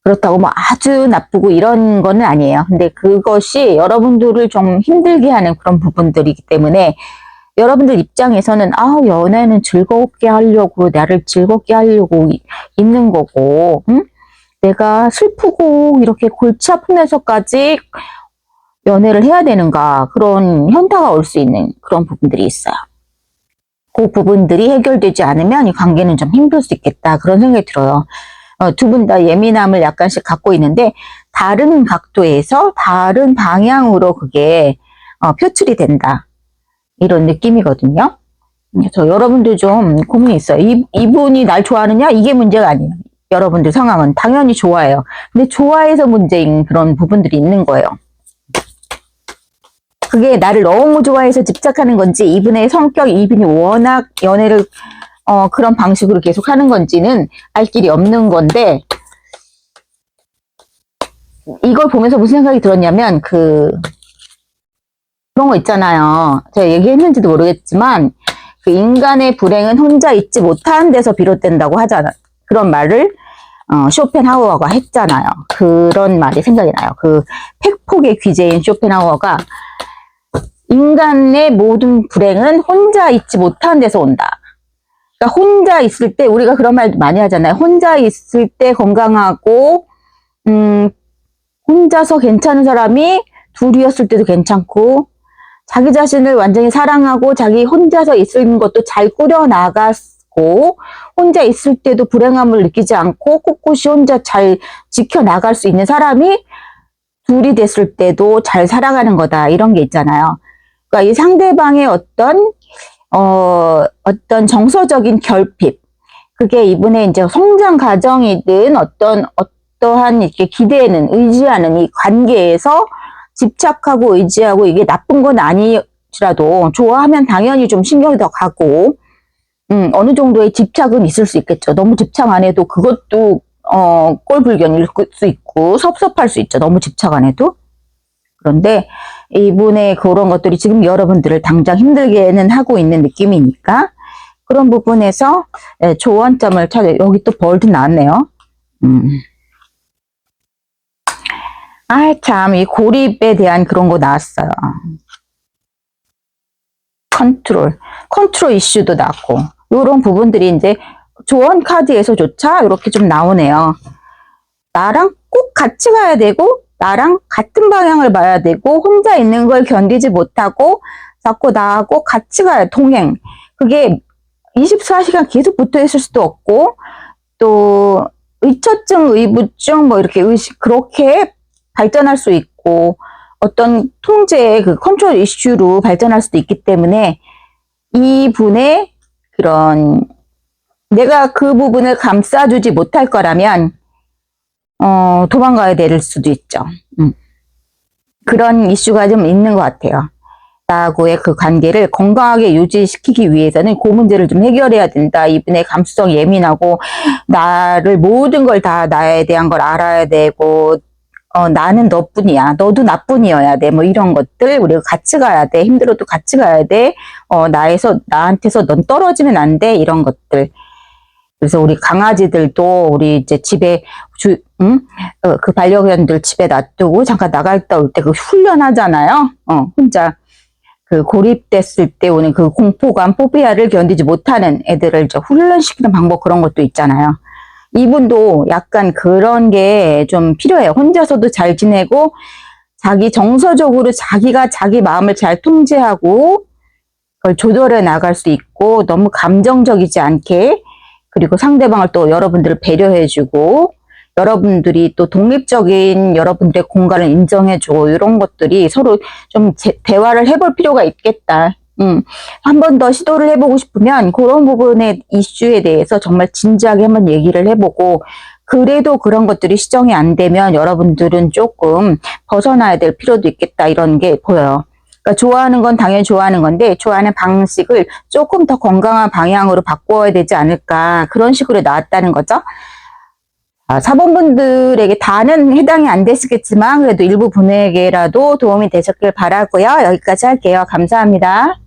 그렇다고 뭐 아주 나쁘고 이런 거는 아니에요. 근데 그것이 여러분들을 좀 힘들게 하는 그런 부분들이기 때문에 여러분들 입장에서는 연애는 즐겁게 하려고 나를 즐겁게 하려고 있는 거고 내가 슬프고 이렇게 골치 아프면서까지 연애를 해야 되는가 그런 현타가 올 수 있는 그런 부분들이 있어요. 그 부분들이 해결되지 않으면 이 관계는 좀 힘들 수 있겠다 그런 생각이 들어요. 두 분 다 예민함을 약간씩 갖고 있는데 다른 각도에서 다른 방향으로 그게 표출이 된다 이런 느낌이거든요. 그래서 여러분들 좀 고민이 있어요. 이분이 날 좋아하느냐 이게 문제가 아니에요. 여러분들 상황은 당연히 좋아해요. 근데 좋아해서 문제인 그런 부분들이 있는 거예요. 그게 나를 너무 좋아해서 집착하는 건지 이분의 성격, 이분이 워낙 연애를 그런 방식으로 계속 하는 건지는 알 길이 없는 건데 이걸 보면서 무슨 생각이 들었냐면 그런 거 있잖아요. 제가 얘기했는지도 모르겠지만 그 인간의 불행은 혼자 있지 못하는 데서 비롯된다고 하잖아. 그런 말을 쇼펜하우어가 했잖아요. 그런 말이 생각이 나요. 그 팩폭의 귀재인 쇼펜하우어가 인간의 모든 불행은 혼자 있지 못하는 데서 온다. 그러니까 혼자 있을 때 우리가 그런 말 많이 하잖아요. 혼자 있을 때 건강하고 혼자서 괜찮은 사람이 둘이었을 때도 괜찮고 자기 자신을 완전히 사랑하고 자기 혼자서 있는 것도 잘 꾸려나갔고 혼자 있을 때도 불행함을 느끼지 않고 꿋꿋이 혼자 잘 지켜나갈 수 있는 사람이 둘이 됐을 때도 잘 살아가는 거다 이런 게 있잖아요. 그러니까 이 상대방의 어떤 정서적인 결핍 그게 이분의 이제 성장 과정이든 어떠한 이렇게 기대는 의지하는 이 관계에서 집착하고 의지하고 이게 나쁜 건 아니더라도 좋아하면 당연히 좀 신경이 더 가고 어느 정도의 집착은 있을 수 있겠죠. 너무 집착 안 해도 그것도 꼴불견일 수 있고 섭섭할 수 있죠. 너무 집착 안 해도. 그런데 이분의 그런 것들이 지금 여러분들을 당장 힘들게는 하고 있는 느낌이니까 그런 부분에서 조언점을 찾아 여기 또 벌드 나왔네요. 참, 이 고립에 대한 그런 거 나왔어요. 컨트롤 이슈도 나왔고, 이런 부분들이 이제 조언 카드에서조차 이렇게 좀 나오네요. 나랑 꼭 같이 가야 되고, 나랑 같은 방향을 봐야 되고, 혼자 있는 걸 견디지 못하고, 자꾸 나하고 같이 가야 동행. 그게 24시간 계속 붙어 있을 수도 없고, 또, 의처증, 의부증, 뭐 이렇게 그렇게 발전할 수 있고 어떤 통제의 그 컨트롤 이슈로 발전할 수도 있기 때문에 이분의 그런 내가 그 부분을 감싸주지 못할 거라면 도망가야 될 수도 있죠. 그런 이슈가 좀 있는 것 같아요. 나하고의 그 관계를 건강하게 유지시키기 위해서는 그 문제를 좀 해결해야 된다. 이분의 감수성이 예민하고 나를 모든 걸 다 나에 대한 걸 알아야 되고 나는 너뿐이야. 너도 나뿐이어야 돼. 뭐 이런 것들 우리가 같이 가야 돼. 힘들어도 같이 가야 돼. 나한테서 넌 떨어지면 안 돼. 이런 것들. 그래서 우리 강아지들도 우리 이제 집에 그 반려견들 집에 놔두고 잠깐 나갔다 올 때 그 훈련하잖아요. 혼자 그 고립됐을 때 오는 그 공포감, 포비아를 견디지 못하는 애들을 이제 훈련시키는 방법 그런 것도 있잖아요. 이분도 약간 그런 게 좀 필요해요. 혼자서도 잘 지내고 자기 정서적으로 자기가 자기 마음을 잘 통제하고 그걸 조절해 나갈 수 있고 너무 감정적이지 않게 그리고 상대방을 또 여러분들을 배려해주고 여러분들이 또 독립적인 여러분들의 공간을 인정해주고 이런 것들이 서로 좀 대화를 해볼 필요가 있겠다. 한 번 더 시도를 해보고 싶으면 그런 부분의 이슈에 대해서 정말 진지하게 한번 얘기를 해보고 그래도 그런 것들이 시정이 안 되면 여러분들은 조금 벗어나야 될 필요도 있겠다 이런 게 보여요. 그러니까 좋아하는 건 당연히 좋아하는 건데 좋아하는 방식을 조금 더 건강한 방향으로 바꿔야 되지 않을까 그런 식으로 나왔다는 거죠. 4번분들에게 다는 해당이 안 되시겠지만 그래도 일부 분에게라도 도움이 되셨길 바라고요. 여기까지 할게요. 감사합니다.